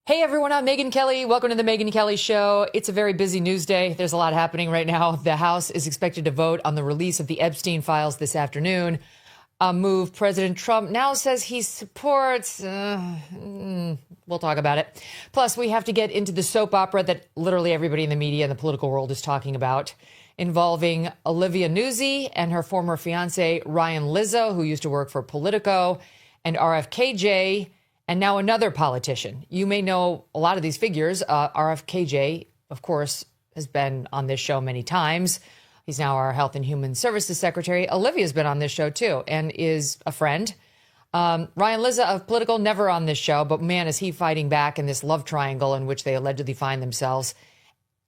Hey everyone, I'm Megyn Kelly. Welcome to the Megyn Kelly Show. It's a very busy news day. There's a lot happening right now. The House is expected to vote on the release of the Epstein files this afternoon. A move President Trump now says he supports. We'll talk about it. Plus, we have to get into the soap opera that literally everybody in the media and the political world is talking about, involving Olivia Nuzzi and her former fiance, Ryan Lizzo, who used to work for Politico, and RFKJ, and now another politician. You may know a lot of these figures. RFKJ, of course, has been on this show many times. He's now our Health and Human Services Secretary. Olivia's been on this show, too, and is a friend. Ryan Lizzo of Politico, never on this show, but man, is he fighting back in this love triangle in which they allegedly find themselves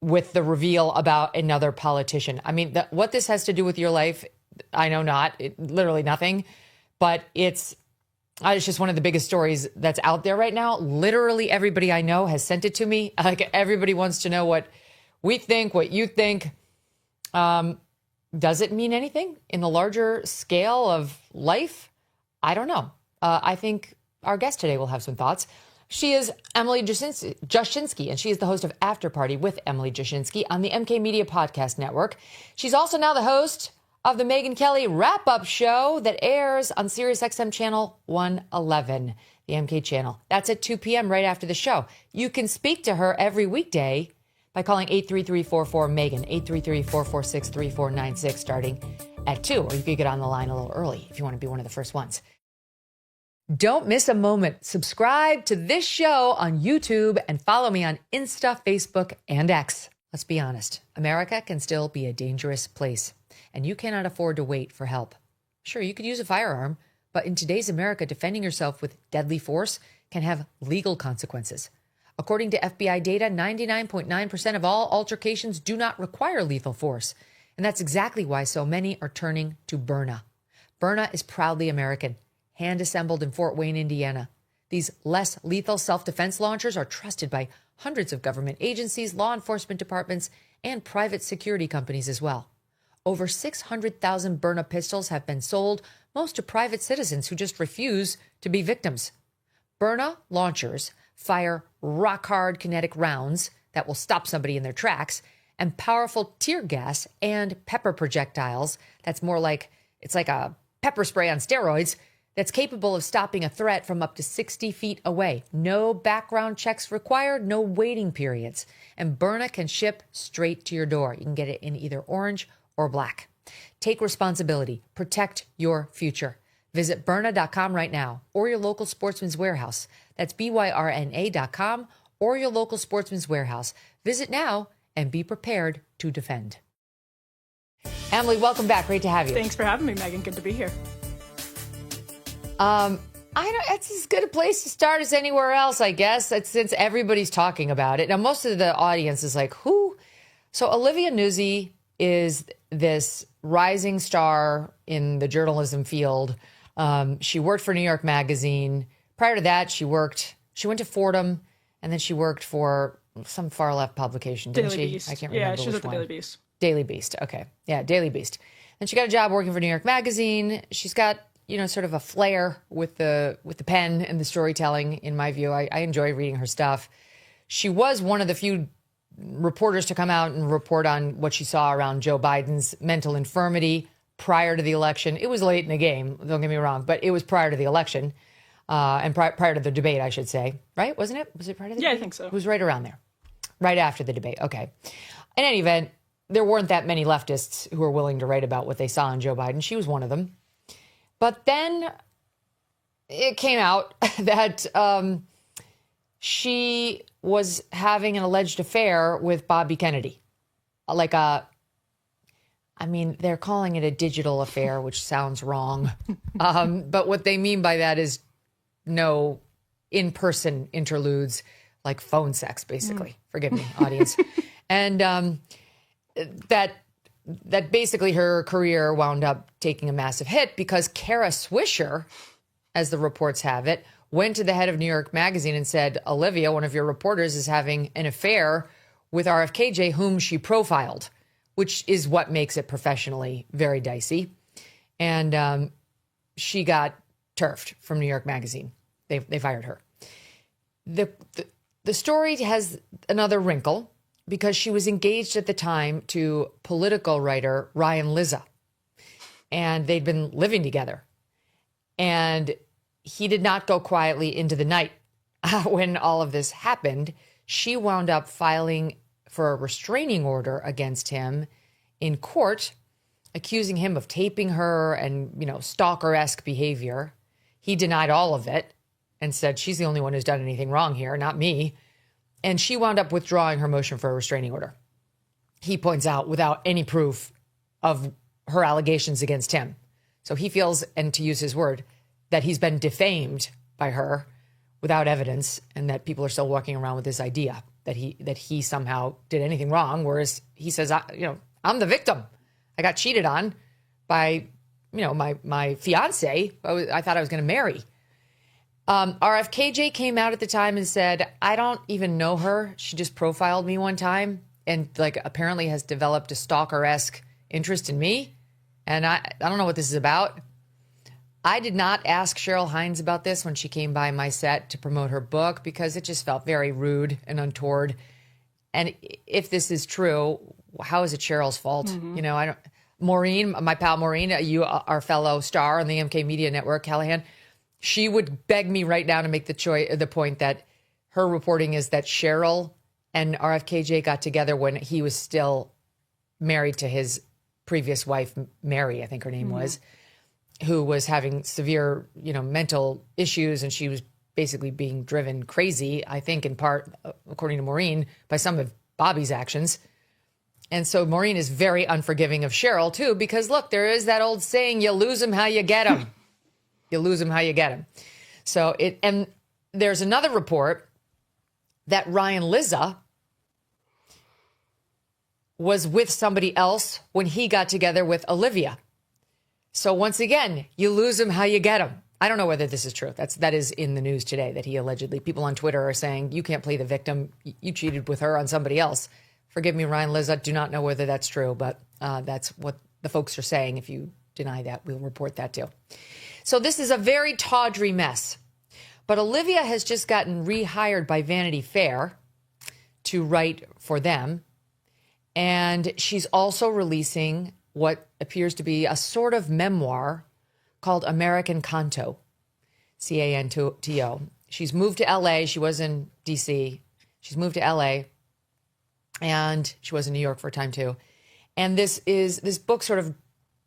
with the reveal about another politician. I mean, what this has to do with your life, I know not. Literally nothing. But it's just one of the biggest stories that's out there right now. Literally everybody I know has sent it to me. Like, everybody wants to know what we think, what you think. Does it mean anything in the larger scale of life? I don't know. I think our guest today will have some thoughts. She is Emily Jashinsky, and she is the host of After Party with Emily Jashinsky on the MK Media Podcast Network. She's also now the host of the Megyn Kelly wrap-up show that airs on SiriusXM channel 111, the MK channel. That's at 2 p.m. right after the show. You can speak to her every weekday by calling 833-44-MEGYN, 833-446-3496, starting at 2. Or you could get on the line a little early if you want to be one of the first ones. Don't miss a moment. Subscribe to this show on YouTube and follow me on Insta, Facebook, and X. Let's be honest. America can still be a dangerous place, and you cannot afford to wait for help. Sure, you could use a firearm, but in today's America, defending yourself with deadly force can have legal consequences. According to FBI data, 99.9% of all altercations do not require lethal force. And that's exactly why so many are turning to Byrna. Byrna is proudly American, hand-assembled in Fort Wayne, Indiana. These less lethal self-defense launchers are trusted by hundreds of government agencies, law enforcement departments, and private security companies as well. Over 600,000 Byrna pistols have been sold, most to private citizens who just refuse to be victims. Byrna launchers fire rock-hard kinetic rounds that will stop somebody in their tracks, and powerful tear gas and pepper projectiles that's more like, it's like a pepper spray on steroids that's capable of stopping a threat from up to 60 feet away. No background checks required, no waiting periods. And Byrna can ship straight to your door. You can get it in either orange or black. Take responsibility. Protect your future. Visit Byrna.com right now, or your local Sportsman's Warehouse. That's BYRNA.com, or your local Sportsman's Warehouse. Visit now and be prepared to defend. Emily, welcome back. Great to have you. Thanks for having me, Megyn. Good to be here. It's as good a place to start as anywhere else, I guess, since everybody's talking about it. Now, most of the audience is like, who? So Olivia Nuzzi is this rising star in the journalism field. She worked for New York Magazine. Prior to that, she went to Fordham, and then she worked for some far left publication, didn't Daily she? Beast. I can't remember. Yeah, she was which at the one. Daily Beast. Daily Beast. Okay. Yeah, Daily Beast. And she got a job working for New York Magazine. She's got, sort of a flair with the pen and the storytelling, in my view. I enjoy reading her stuff. She was one of the few reporters to come out and report on what she saw around Joe Biden's mental infirmity prior to the election. It was late in the game, don't get me wrong, but it was prior to the election and prior to the debate, I should say. Right? Wasn't it? Was it prior to the debate? Yeah, I think so. It was right around there. Right after the debate. Okay. In any event, there weren't that many leftists who were willing to write about what they saw in Joe Biden. She was one of them. But then it came out that she was having an alleged affair with Bobby Kennedy. They're calling it a digital affair, which sounds wrong. But what they mean by that is no in-person interludes, like phone sex, basically. Forgive me, audience. And that basically her career wound up taking a massive hit because Kara Swisher, as the reports have it, went to the head of New York Magazine and said, Olivia, one of your reporters, is having an affair with RFKJ, whom she profiled, which is what makes it professionally very dicey. And she got turfed from New York Magazine. They fired her. The the story has another wrinkle because she was engaged at the time to political writer Ryan Lizza, and they'd been living together. And he did not go quietly into the night. When all of this happened, she wound up filing for a restraining order against him in court, accusing him of taping her and, stalker-esque behavior. He denied all of it and said, she's the only one who's done anything wrong here, not me. And she wound up withdrawing her motion for a restraining order. He points out, without any proof of her allegations against him. So he feels, and to use his word, that he's been defamed by her without evidence, and that people are still walking around with this idea that he somehow did anything wrong, whereas he says, I'm the victim. I got cheated on by, my fiance. I thought I was going to marry. RFKJ came out at the time and said, I don't even know her. She just profiled me one time and apparently has developed a stalker-esque interest in me. And I don't know what this is about. I did not ask Cheryl Hines about this when she came by my set to promote her book because it just felt very rude and untoward. And if this is true, how is it Cheryl's fault? Mm-hmm. Maureen, my pal Maureen, our fellow star on the MK Media Network, Callahan, she would beg me right now to make the point that her reporting is that Cheryl and RFKJ got together when he was still married to his previous wife, Mary, I think her name was, who was having severe, mental issues. And she was basically being driven crazy, I think in part, according to Maureen, by some of Bobby's actions. And so Maureen is very unforgiving of Cheryl, too, because, look, there is that old saying, you lose them how you get them. You lose them how you get them. So and there's another report that Ryan Lizza was with somebody else when he got together with Olivia. So once again, you lose them how you get them. I don't know whether this is true. That is in the news today, that he allegedly, people on Twitter are saying, you can't play the victim. You cheated with her on somebody else. Forgive me, Ryan Lizza. Do not know whether that's true, but that's what the folks are saying. If you deny that, we'll report that too. So this is a very tawdry mess. But Olivia has just gotten rehired by Vanity Fair to write for them. And she's also releasing what appears to be a sort of memoir called American Canto, C-A-N-T-O. She's moved to L.A. She was in D.C. She's moved to L.A. and she was in New York for a time, too. And this book sort of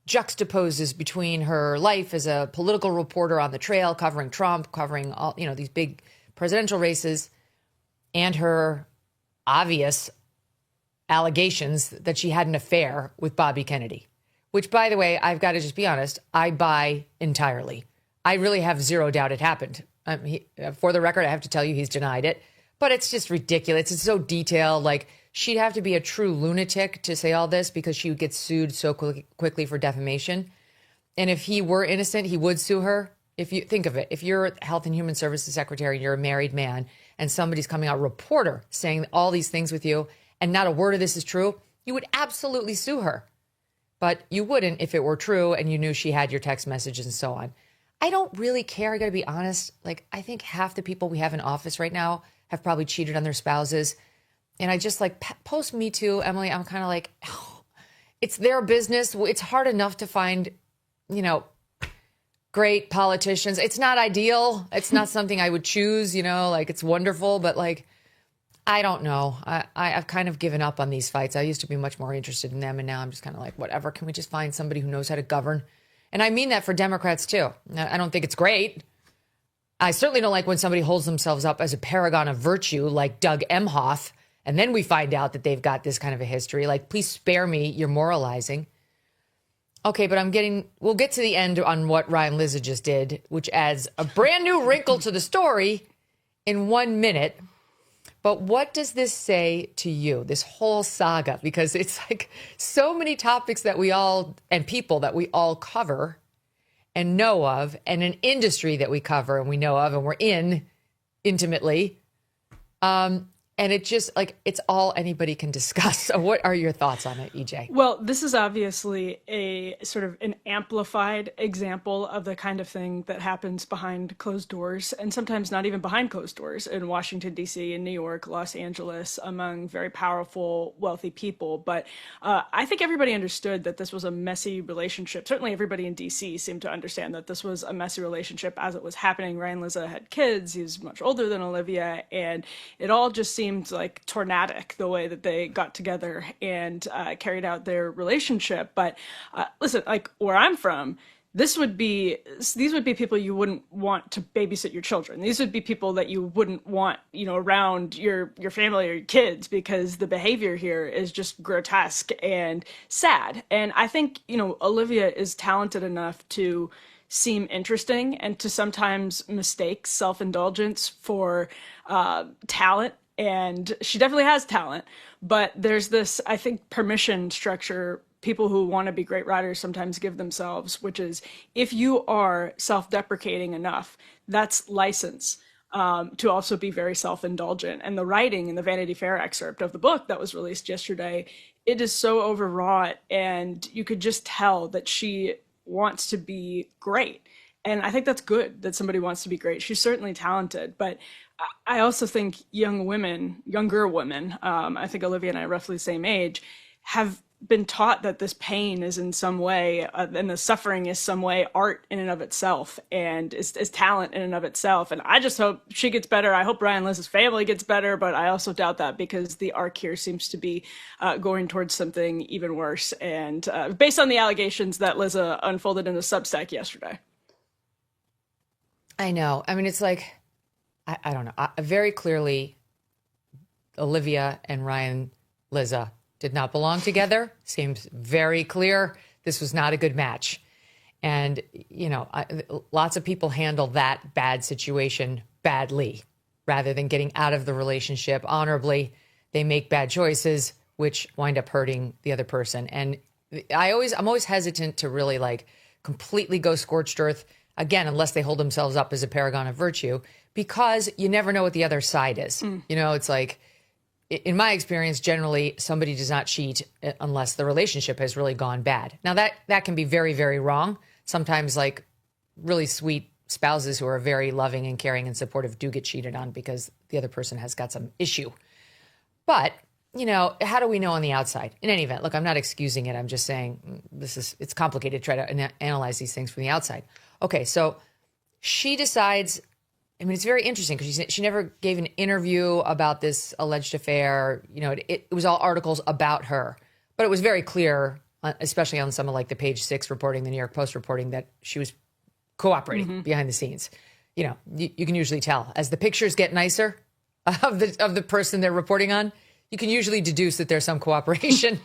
juxtaposes between her life as a political reporter on the trail, covering Trump, covering all, these big presidential races, and her obvious allegations that she had an affair with Bobby Kennedy, which, by the way, I've got to just be honest, I buy entirely. I really have zero doubt it happened. For the record, I have to tell you he's denied it, but it's just ridiculous. It's so detailed. She'd have to be a true lunatic to say all this because she would get sued so quickly for defamation. And if he were innocent, he would sue her. If you think of it, if you're Health and Human Services Secretary and you're a married man and somebody's coming out, a reporter, saying all these things with you, and not a word of this is true, you would absolutely sue her. But you wouldn't if it were true and you knew she had your text messages and so on. I don't really care. I got to be honest. I think half the people we have in office right now have probably cheated on their spouses. And I just post Me Too, Emily. I'm kind of oh, it's their business. It's hard enough to find, great politicians. It's not ideal. It's not something I would choose, it's wonderful, but I don't know. I've kind of given up on these fights. I used to be much more interested in them. And now I'm just kind of whatever. Can we just find somebody who knows how to govern? And I mean that for Democrats, too. I don't think it's great. I certainly don't like when somebody holds themselves up as a paragon of virtue like Doug Emhoff. And then we find out that they've got this kind of a history. Please spare me your moralizing. Okay, but we'll get to the end on what Ryan Lizza just did, which adds a brand new wrinkle to the story in 1 minute. But what does this say to you, this whole saga? Because it's so many topics that we all, and people that we all cover and know of, and an industry that we cover and we know of and we're in intimately. And And it just like, it's all anybody can discuss. So what are your thoughts on it, EJ? Well, this is obviously a sort of an amplified example of the kind of thing that happens behind closed doors, and sometimes not even behind closed doors, in Washington, D.C., in New York, Los Angeles, among very powerful, wealthy people. But I think everybody understood that this was a messy relationship. Certainly everybody in D.C. seemed to understand that this was a messy relationship as it was happening. Ryan Lizza had kids. He's much older than Olivia, and it all just seemed like tornadic the way that they got together and carried out their relationship. But listen, like where I'm from, these would be people you wouldn't want to babysit your children. These would be people that you wouldn't want, around your family or your kids, because the behavior here is just grotesque and sad. And I think, Olivia is talented enough to seem interesting and to sometimes mistake self-indulgence for talent. And she definitely has talent, but there's this, I think, permission structure people who want to be great writers sometimes give themselves, which is if you are self-deprecating enough, that's license to also be very self-indulgent. And the writing in the Vanity Fair excerpt of the book that was released yesterday, it is so overwrought, and you could just tell that she wants to be great. And I think that's good that somebody wants to be great. She's certainly talented, but I also think younger women, I think Olivia and I are roughly the same age, have been taught that this pain is in some way, and the suffering is some way art in and of itself, and is talent in and of itself. And I just hope she gets better. I hope Ryan Liz's family gets better, but I also doubt that, because the arc here seems to be going towards something even worse. And based on the allegations that Lizza unfolded in the Substack yesterday. I know. I mean, it's like, I don't know. Very clearly, Olivia and Ryan Lizza did not belong together. Seems very clear. This was not a good match. And, lots of people handle that bad situation badly rather than getting out of the relationship honorably. They make bad choices, which wind up hurting the other person. And I'm always hesitant to really like completely go scorched earth, again, unless they hold themselves up as a paragon of virtue, because you never know what the other side is. It's like, in my experience, generally somebody does not cheat unless the relationship has really gone bad. Now that can be very, very wrong. Sometimes like really sweet spouses who are very loving and caring and supportive do get cheated on because the other person has got some issue. But, how do we know on the outside? In any event, look, I'm not excusing it. I'm just saying it's complicated to try to analyze these things from the outside. Okay, so she decides, it's very interesting because she never gave an interview about this alleged affair. It was all articles about her. But it was very clear, especially on some of like the Page Six reporting, the New York Post reporting, that she was cooperating behind the scenes. You can usually tell as the pictures get nicer of the person they're reporting on. You can usually deduce that there's some cooperation.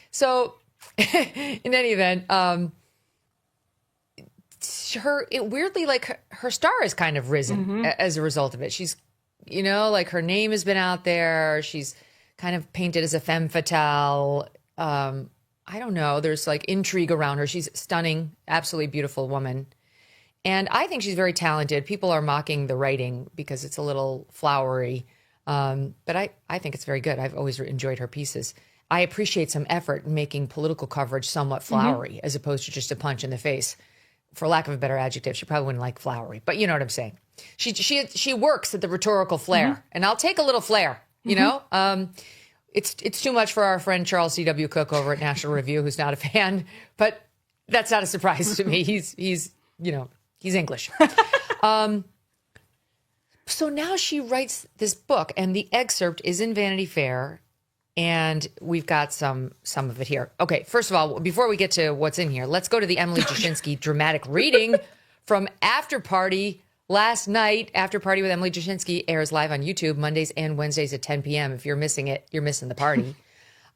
So in any event, weirdly, like her star has kind of risen as a result of it. She's, like her name has been out there. She's kind of painted as a femme fatale. I don't know. There's like intrigue around her. She's stunning, absolutely beautiful woman. And I think she's very talented. People are mocking the writing because it's a little flowery. But I think it's very good. I've always enjoyed her pieces. I appreciate some effort in making political coverage somewhat flowery as opposed to just a punch in the face. For lack of a better adjective, she probably wouldn't like flowery, but you know what I'm saying. She works at the rhetorical flair, and I'll take a little flair. It's too much for our friend Charles C.W. Cook over at National Review, who's not a fan, but that's not a surprise to me. He's English. So now she writes this book, and the excerpt is in Vanity Fair, and we've got some of it here. Okay, first of all, before we get to what's in here, let's go to the Emily Jashinsky dramatic reading from After Party last night. After Party with Emily Jashinsky airs live on YouTube Mondays and Wednesdays at 10 p.m. If you're missing it, you're missing the party.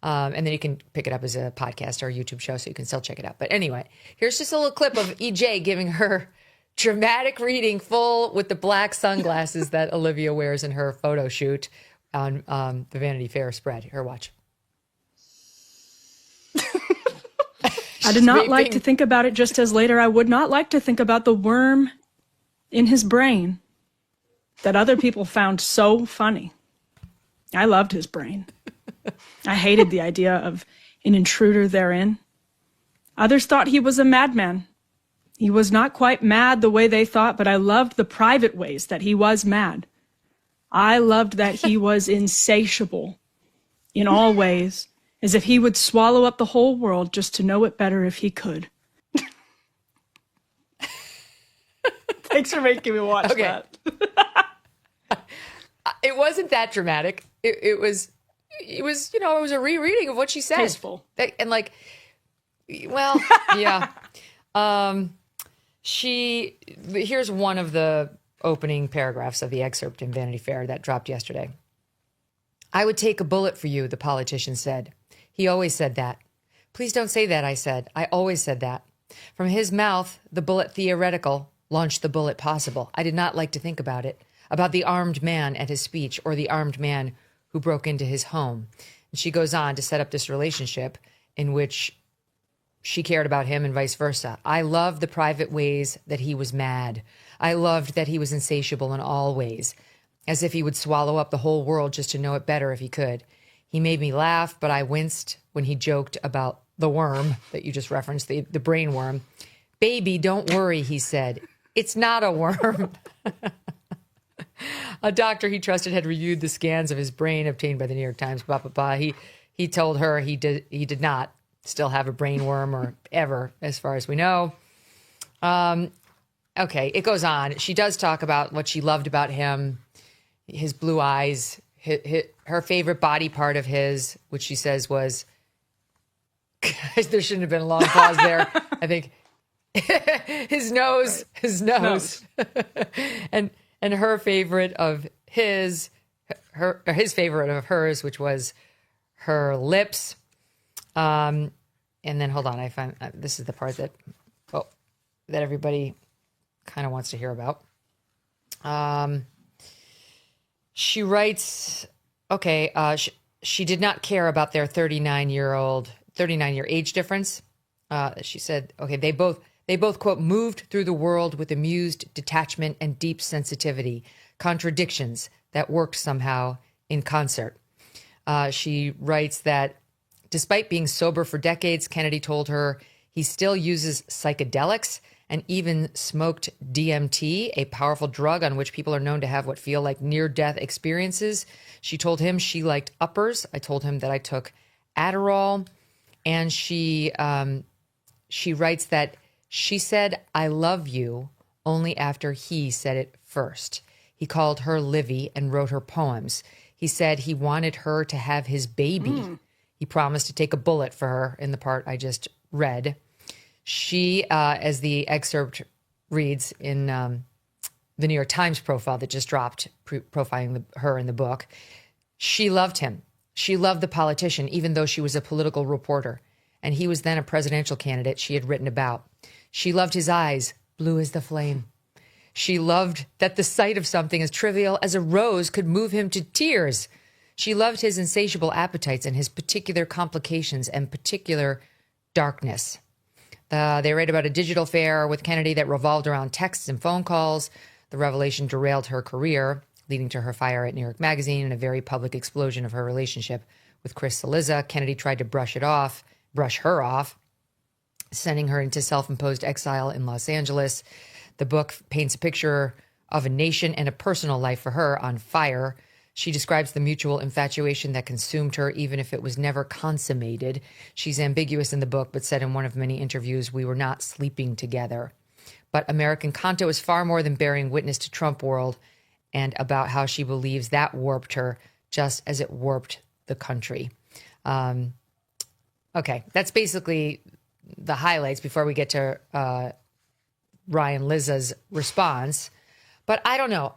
And then you can pick it up as a podcast or a YouTube show, so you can still check it out. But anyway, here's just a little clip of EJ giving her dramatic reading full with the black sunglasses that Olivia wears in her photo shoot on the Vanity Fair spread. Here, watch. I did not like to think about it, just as later I would not like to think about the worm in his brain. that other people found so funny. I loved his brain. I hated the idea of an intruder therein. Others thought he was a madman. He was not quite mad the way they thought, but I loved the private ways that he was mad. I loved that he was insatiable in all ways, as if he would swallow up the whole world just to know it better if he could. Thanks for making me watch that. It wasn't that dramatic. It was, it was a rereading of what she said. Tasteful. And like, well, yeah. Here's one of the opening paragraphs of the excerpt in Vanity Fair that dropped yesterday. I would take a bullet for you, the politician said. He always said that. Please don't say that, I said. I always said that. From his mouth, the bullet theoretical launched the bullet possible. I did not like to think about it, about the armed man at his speech or the armed man who broke into his home. And she goes on to set up this relationship in which she cared about him and vice versa. I loved the private ways that he was mad. I loved that he was insatiable in all ways, as if he would swallow up the whole world just to know it better if he could. He made me laugh, but I winced when he joked about the worm that you just referenced, the brain worm. Baby, don't worry, he said. It's not a worm. A doctor he trusted had reviewed the scans of his brain obtained by the New York Times. He told her he did not still have a brain worm or ever, as far as we know. Okay, it goes on. She does talk about what she loved about him, his blue eyes, her favorite body part of his, which she says was, there shouldn't have been a long pause there. I think his nose, right. His nose. and her favorite of his favorite of hers, which was her lips. And then hold on, I find this is the part that everybody kind of wants to hear about. She writes, she did not care about their 39-year age difference. She said, they both, quote, moved through the world with amused detachment and deep sensitivity, contradictions that worked somehow in concert. She writes that despite being sober for decades, Kennedy told her he still uses psychedelics and even smoked DMT, a powerful drug on which people are known to have what feel like near-death experiences. She told him she liked uppers. I told him that I took Adderall. And she writes that she said, I love you, only after he said it first. He called her Livy and wrote her poems. He said he wanted her to have his baby. He promised to take a bullet for her in the part I just read. She, as the excerpt reads in the New York Times profile that just dropped, profiling her in the book, she loved him. She loved the politician, even though she was a political reporter, and he was then a presidential candidate she had written about. She loved his eyes, blue as the flame. She loved that the sight of something as trivial as a rose could move him to tears. She loved his insatiable appetites and his particular complications and particular darkness. They write about a digital affair with Kennedy that revolved around texts and phone calls. The revelation derailed her career, leading to her fire at New York Magazine and a very public explosion of her relationship with Chris Cillizza. Kennedy tried to brush her off, sending her into self-imposed exile in Los Angeles. The book paints a picture of a nation and a personal life for her on fire. She describes the mutual infatuation that consumed her, even if it was never consummated. She's ambiguous in the book, but said in one of many interviews, we were not sleeping together. But American Canto is far more than bearing witness to Trump world, and about how she believes that warped her just as it warped the country. Okay, that's basically the highlights before we get to Ryan Lizza's response. But I don't know.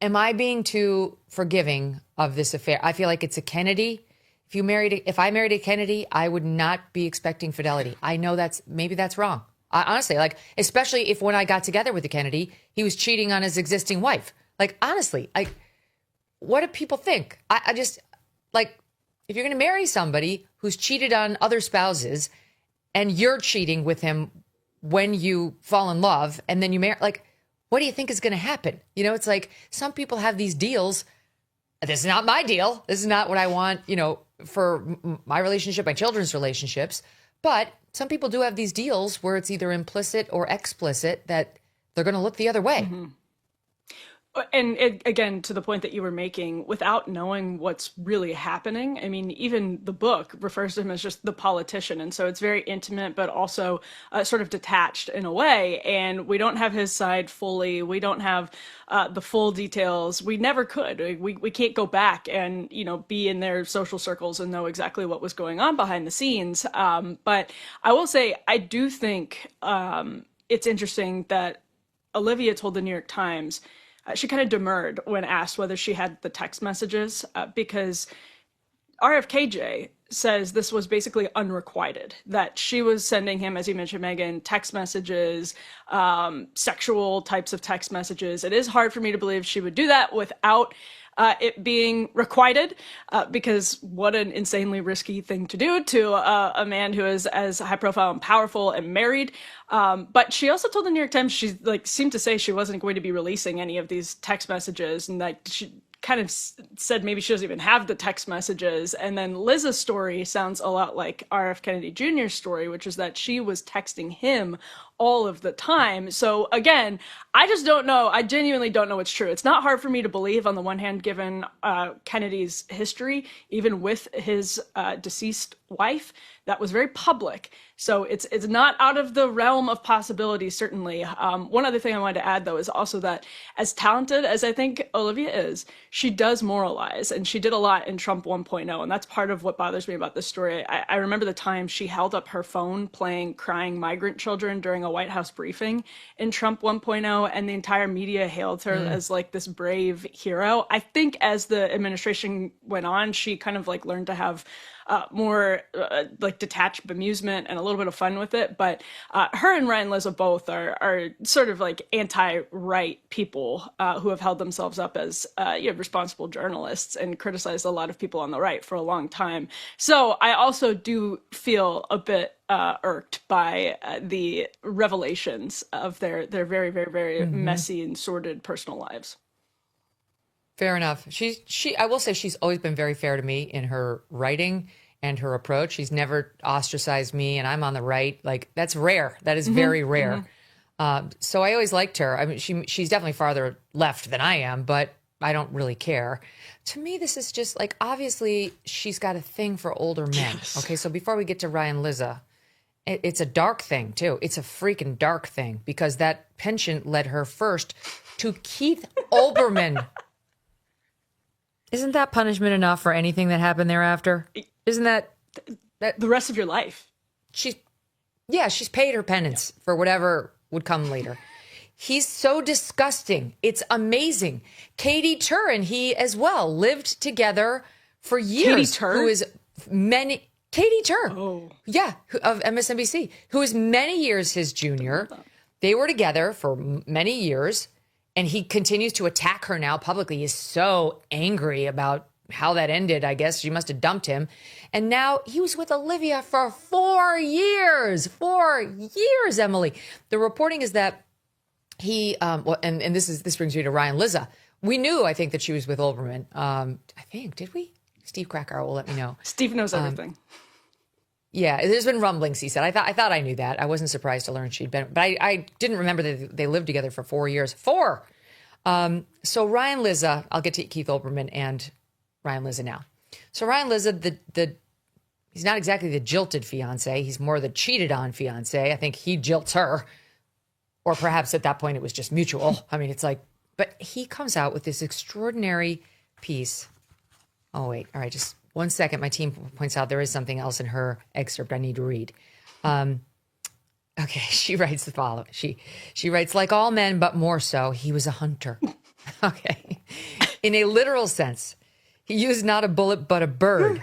Am I being too forgiving of this affair? I feel like it's a Kennedy. If I married a Kennedy, I would not be expecting fidelity. I know maybe that's wrong. Honestly, especially if when I got together with the Kennedy, he was cheating on his existing wife. Honestly, what do people think? I just, if you're going to marry somebody who's cheated on other spouses and you're cheating with him when you fall in love and then you marry, what do you think is going to happen? You know, it's like some people have these deals. This is not my deal. This is not what I want, you know, for my relationship, my children's relationships. But some people do have these deals where it's either implicit or explicit that they're going to look the other way. Mm-hmm. And again, to the point that you were making, without knowing what's really happening, I mean, even the book refers to him as just the politician. And so it's very intimate, but also sort of detached in a way. And we don't have his side fully. We don't have the full details. We never could. We can't go back and, you know, be in their social circles and know exactly what was going on behind the scenes. But I will say, I do think it's interesting that Olivia told the New York Times she kind of demurred when asked whether she had the text messages because RFKJ says this was basically unrequited, that she was sending him, as you mentioned, Megyn, text messages, sexual types of text messages. It is hard for me to believe she would do that without it being requited, because what an insanely risky thing to do to a man who is as high profile and powerful and married. But she also told the New York Times she seemed to say she wasn't going to be releasing any of these text messages, and that she kind of said maybe she doesn't even have the text messages. And then Liz's story sounds a lot like R.F. Kennedy Jr.'s story, which is that she was texting him all of the time. So again, I just don't know. I genuinely don't know what's true. It's not hard for me to believe, on the one hand, given Kennedy's history, even with his deceased wife, that was very public. So it's not out of the realm of possibility, certainly. One other thing I wanted to add, though, is also that as talented as I think Olivia is, she does moralize, and she did a lot in Trump 1.0, and that's part of what bothers me about this story. I remember the time she held up her phone playing crying migrant children during a White House briefing in Trump 1.0, and the entire media hailed her as like this brave hero. I think as the administration went on, she kind of like learned to have more like detached bemusement and a little bit of fun with it. But her and Ryan Lizza both are sort of like anti-right people who have held themselves up as responsible journalists and criticized a lot of people on the right for a long time. So I also do feel a bit irked by the revelations of their very, very, very messy and sordid personal lives. Fair enough. I will say she's always been very fair to me in her writing and her approach. She's never ostracized me, and I'm on the right. Like, that's rare. That is very rare. So I always liked her. I mean, she's definitely farther left than I am, but I don't really care. To me, this is just like, obviously she's got a thing for older men. Yes. Okay, so before we get to Ryan Lizza, it's a dark thing too. It's a freaking dark thing, because that penchant led her first to Keith Olbermann. Isn't that punishment enough for anything that happened thereafter? Isn't that the rest of your life? She's paid her penance for whatever would come later. He's so disgusting. It's amazing. Katie Tur and he as well lived together for years. Katie Tur. Oh. Yeah, of MSNBC, who is many years his junior. They were together for many years. And he continues to attack her now publicly. He's so angry about how that ended. I guess she must have dumped him. And now he was with Olivia for 4 years. 4 years, Emily. The reporting is that he, and this brings me to Ryan Lizza. We knew, I think, that she was with Olbermann. Did we? Steve Krakauer will let me know. Steve knows everything. Yeah, there's been rumblings, he said. I thought I knew that. I wasn't surprised to learn she'd been, but I didn't remember that they lived together for 4 years. 4! So Ryan Lizza, I'll get to Keith Olbermann and Ryan Lizza now. So Ryan Lizza, he's not exactly the jilted fiance. He's more the cheated on fiance. I think he jilts her. Or perhaps at that point it was just mutual. I mean, it's like, but he comes out with this extraordinary piece. Oh, wait. All right, just 1 second. My team points out there is something else in her excerpt I need to read. Okay, she writes the following. She writes, like all men, but more so, he was a hunter. Okay. In a literal sense, he used not a bullet, but a bird.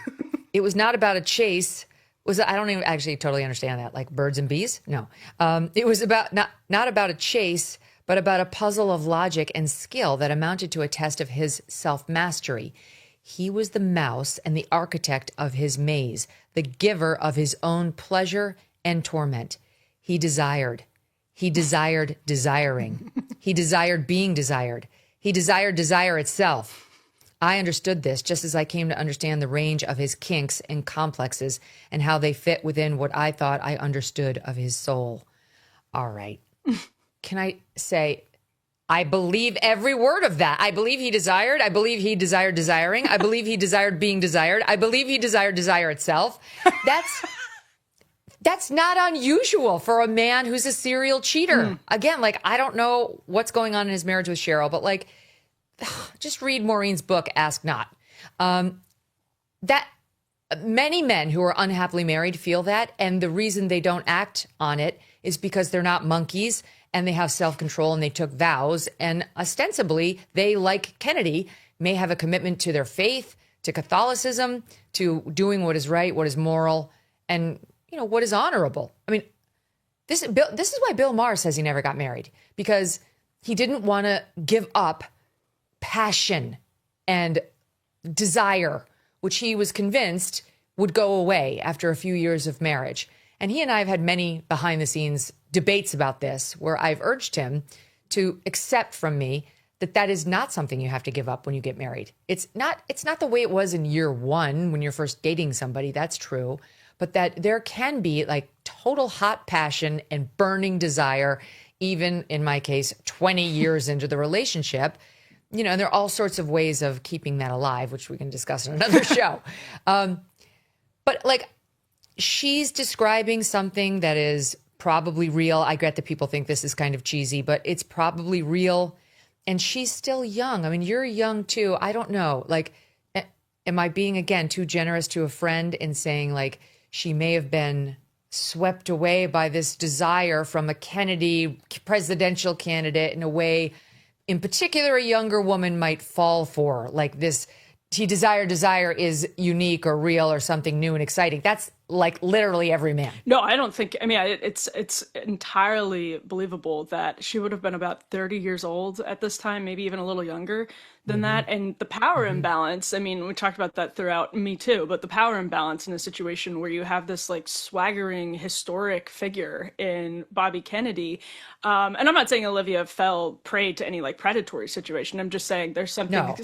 It was not about a chase. I don't even actually totally understand that. Like birds and bees? No. It was about not about a chase, but about a puzzle of logic and skill that amounted to a test of his self-mastery. He was the mouse and the architect of his maze, the giver of his own pleasure and torment. He desired. He desired desiring. He desired being desired. He desired desire itself. I understood this just as I came to understand the range of his kinks and complexes and how they fit within what I thought I understood of his soul. All right. Can I say, I believe every word of that. I believe he desired. I believe he desired desiring. I believe he desired being desired. I believe he desired desire itself. That's not unusual for a man who's a serial cheater. Again, like, I don't know what's going on in his marriage with Cheryl, but like, just read Maureen's book, Ask Not. That many men who are unhappily married feel that. And the reason they don't act on it is because they're not monkeys and they have self-control and they took vows. And ostensibly, they, like Kennedy, may have a commitment to their faith, to Catholicism, to doing what is right, what is moral, and, you know, what is honorable. I mean, this is why Bill Maher says he never got married, because he didn't want to give up passion and desire, which he was convinced would go away after a few years of marriage. And he and I have had many behind the scenes debates about this, where I've urged him to accept from me that that is not something you have to give up when you get married. It's not the way it was in year one when you're first dating somebody. That's true. But that there can be like total hot passion and burning desire, even in my case, 20 years into the relationship. You know, and there are all sorts of ways of keeping that alive, which we can discuss in another show. But like, she's describing something that is probably real. I get that people think this is kind of cheesy, but it's probably real. And she's still young. I mean, you're young too. I don't know. Like, am I being, again, too generous to a friend in saying like she may have been swept away by this desire from a Kennedy presidential candidate in a way, in particular, a younger woman might fall for, like this, desire is unique or real or something new and exciting. That's like literally every man. No, I don't think, I mean, it's entirely believable that she would have been about 30 years old at this time, maybe even a little younger than that. And the power imbalance, I mean, we talked about that throughout Me Too, but the power imbalance in a situation where you have this like swaggering historic figure in Bobby Kennedy. And I'm not saying Olivia fell prey to any like predatory situation. I'm just saying there's something, no.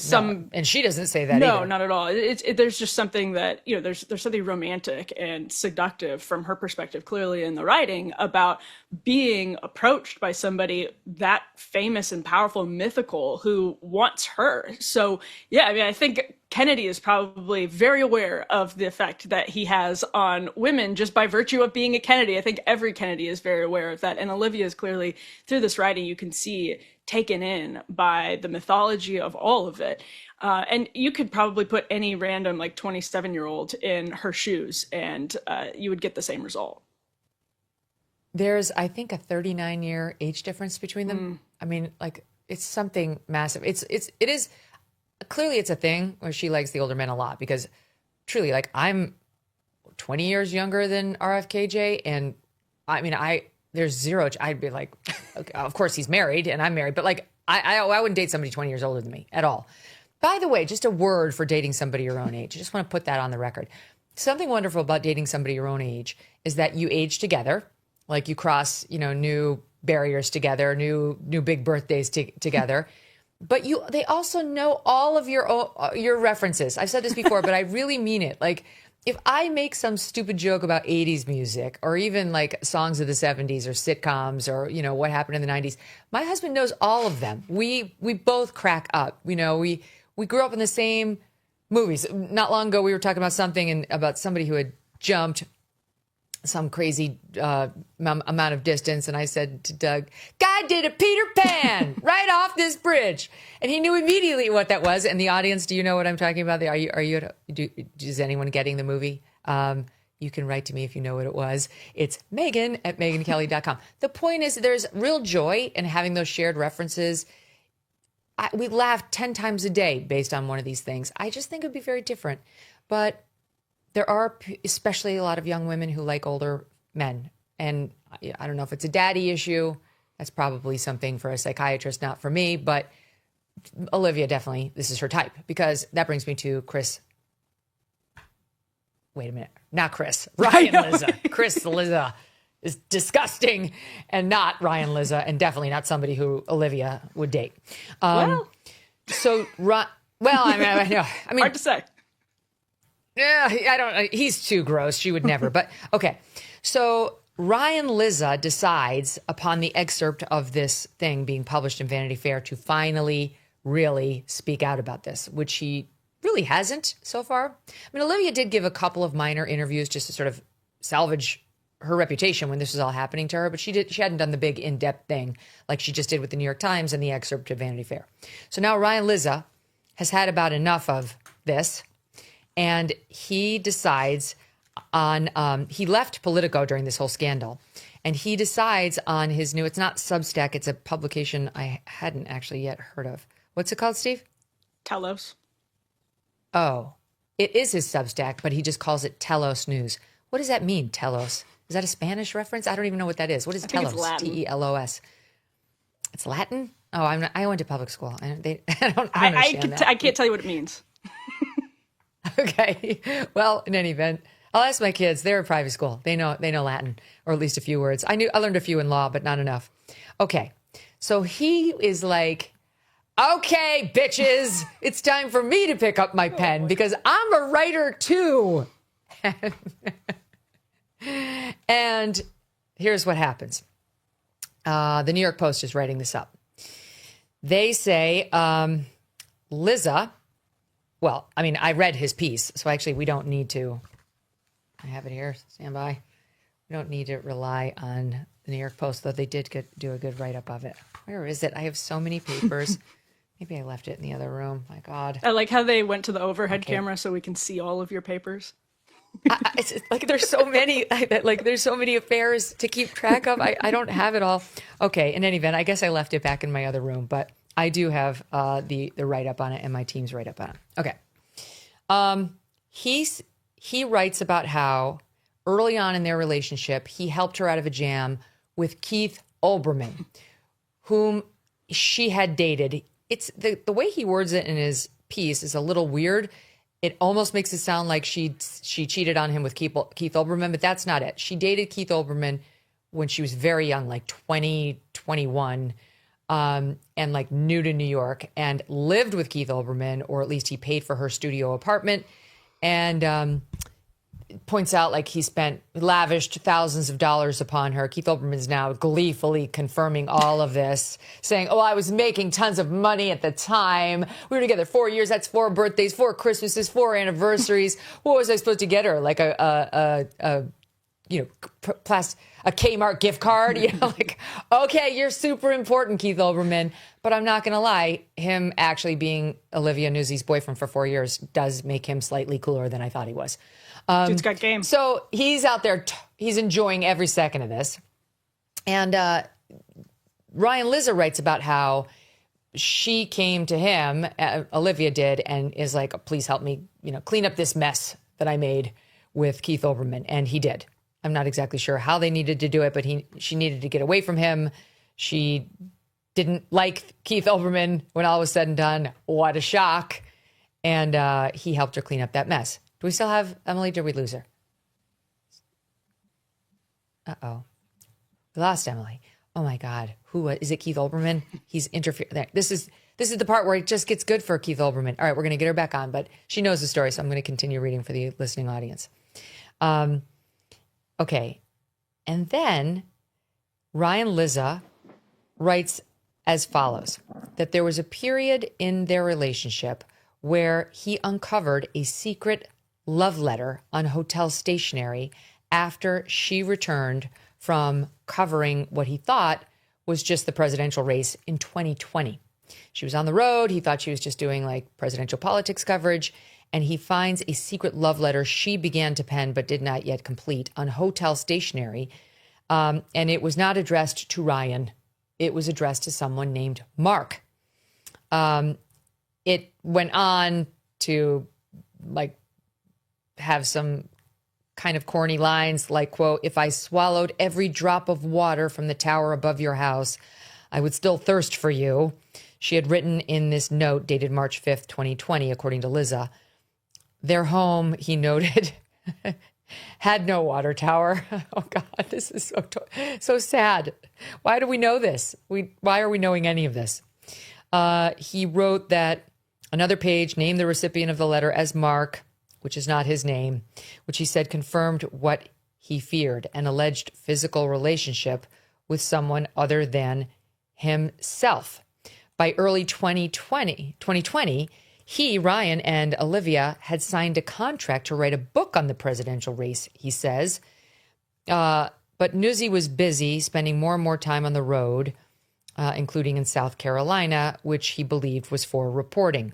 And she doesn't say that no, either. not at all. There's just something that, you know, there's something romantic and seductive from her perspective, clearly in the writing, about being approached by somebody that famous and powerful and mythical who wants her. So, yeah, I mean, I think Kennedy is probably very aware of the effect that he has on women just by virtue of being a Kennedy. I think every Kennedy is very aware of that. And Olivia is clearly, through this writing, you can see taken in by the mythology of all of it. And you could probably put any random like 27-year-old in her shoes and you would get the same result. There's, I think, a 39-year age difference between them. I mean, like, it's something massive. It is clearly it's a thing where she likes the older men a lot, because truly, like, I'm 20 years younger than RFKJ, and I mean, there's zero. I'd be like, okay, of course he's married and I'm married, but like, I wouldn't date somebody 20 years older than me at all. By the way, just a word for dating somebody your own age. I just want to put that on the record. Something wonderful about dating somebody your own age is that you age together. Like, you cross, you know, new barriers together, new big birthdays together. But they also know all of your references. I've said this before, but I really mean it. Like, if I make some stupid joke about 80s music, or even like songs of the 70s or sitcoms, or, you know, what happened in the 90s, my husband knows all of them. We both crack up. You know, we grew up in the same movies. Not long ago, we were talking about something about somebody who had jumped some crazy amount of distance. And I said to Doug, "Guy did a Peter Pan right off this bridge." And he knew immediately what that was. And the audience, do you know what I'm talking about? Is anyone getting the movie? You can write to me if you know what it was. It's Megyn at MegynKelly.com. The point is, there's real joy in having those shared references. We laugh 10 times a day based on one of these things. I just think it would be very different. But there are especially a lot of young women who like older men. And I don't know if it's a daddy issue. That's probably something for a psychiatrist, not for me. But Olivia, definitely, this is her type. Because that brings me to Chris. Wait a minute. Not Chris. Ryan Liza. Chris Liza. is disgusting and not Ryan Lizza, and definitely not somebody who Olivia would date. So, well, I know. I mean, hard to say. Yeah, I don't. He's too gross. She would never. But okay, so Ryan Lizza decides upon the excerpt of this thing being published in Vanity Fair to finally really speak out about this, which he really hasn't so far. I mean, Olivia did give a couple of minor interviews just to sort of salvage her reputation when this was all happening to her, but she hadn't done the big in-depth thing like she just did with the New York Times and the excerpt of Vanity Fair. So now Ryan Lizza has had about enough of this, and he decides on, he left Politico during this whole scandal, and he decides on his new, it's not Substack, it's a publication I hadn't actually yet heard of. What's it called, Steve? Telos. Oh, it is his Substack, but he just calls it Telos News. What does that mean, Telos? Is that a Spanish reference? I don't even know what that is. What is Telos? Telos. It's Latin? Oh, I went to public school. I don't understand that. I can't tell you what it means. Okay. Well, in any event, I'll ask my kids. They're a private school. They know Latin, or at least a few words. I learned a few in law, but not enough. Okay. So he is like, okay, bitches, it's time for me to pick up my pen because I'm a writer too. And here's what happens. The New York Post is writing this up. They say, Lizza, well, I mean, I read his piece, so actually we don't need to, I have it here, stand by. We don't need to rely on the New York Post, though they did do a good write-up of it. Where is it? I have so many papers. Maybe I left it in the other room. My God. I like how they went to the overhead camera so we can see all of your papers. It's like there's so many, there's so many affairs to keep track of. I don't have it all. Okay, in any event, I guess I left it back in my other room, but I do have the write-up on it and my team's write-up on it. Okay. He writes about how early on in their relationship, he helped her out of a jam with Keith Olbermann, whom she had dated. It's the way he words it in his piece is a little weird. It almost makes it sound like she cheated on him with Keith Olbermann, but that's not it. She dated Keith Olbermann when she was very young, like 20, 21, and like new to New York, and lived with Keith Olbermann, or at least he paid for her studio apartment, and points out like he lavished thousands of dollars upon her. Keith Olbermann's now gleefully confirming all of this, saying, oh, I was making tons of money at the time. We were together 4 years. That's 4 birthdays, 4 Christmases, 4 anniversaries. What was I supposed to get her? Like a Kmart gift card? Like, okay, you're super important, Keith Olbermann. But I'm not going to lie, him actually being Olivia Nuzzi's boyfriend for 4 years does make him slightly cooler than I thought he was. Dude's got game. So he's out there, he's enjoying every second of this. And Ryan Lizza writes about how she came to him, Olivia did, and is like, please help me, clean up this mess that I made with Keith Olbermann. And he did. I'm not exactly sure how they needed to do it, but she needed to get away from him. She didn't like Keith Olbermann when all was said and done. What a shock. And he helped her clean up that mess. Do we still have Emily? Did we lose her? Uh-oh. We lost Emily. Oh my God. Who is it? Keith Olbermann? He's interfering there. This is the part where it just gets good for Keith Olbermann. All right, we're going to get her back on, but she knows the story, so I'm going to continue reading for the listening audience. Okay. And then Ryan Lizza writes as follows, that there was a period in their relationship where he uncovered a secret love letter on hotel stationery after she returned from covering what he thought was just the presidential race in 2020. She was on the road. He thought she was just doing like presidential politics coverage. And he finds a secret love letter she began to pen but did not yet complete on hotel stationery. And it was not addressed to Ryan. It was addressed to someone named Mark. It went on to like have some kind of corny lines like, quote, if I swallowed every drop of water from the tower above your house, I would still thirst for you. She had written in this note dated March 5th, 2020, according to Lizza. Their home, he noted, Had no water tower. Oh God, this is so sad. Why do we know this? Why are we knowing any of this? He wrote that another page named the recipient of the letter as Mark, which is not his name, which he said confirmed what he feared, an alleged physical relationship with someone other than himself. By early 2020, he, Ryan, and Olivia had signed a contract to write a book on the presidential race, he says. But Newsy was busy spending more and more time on the road, including in South Carolina, which he believed was for reporting.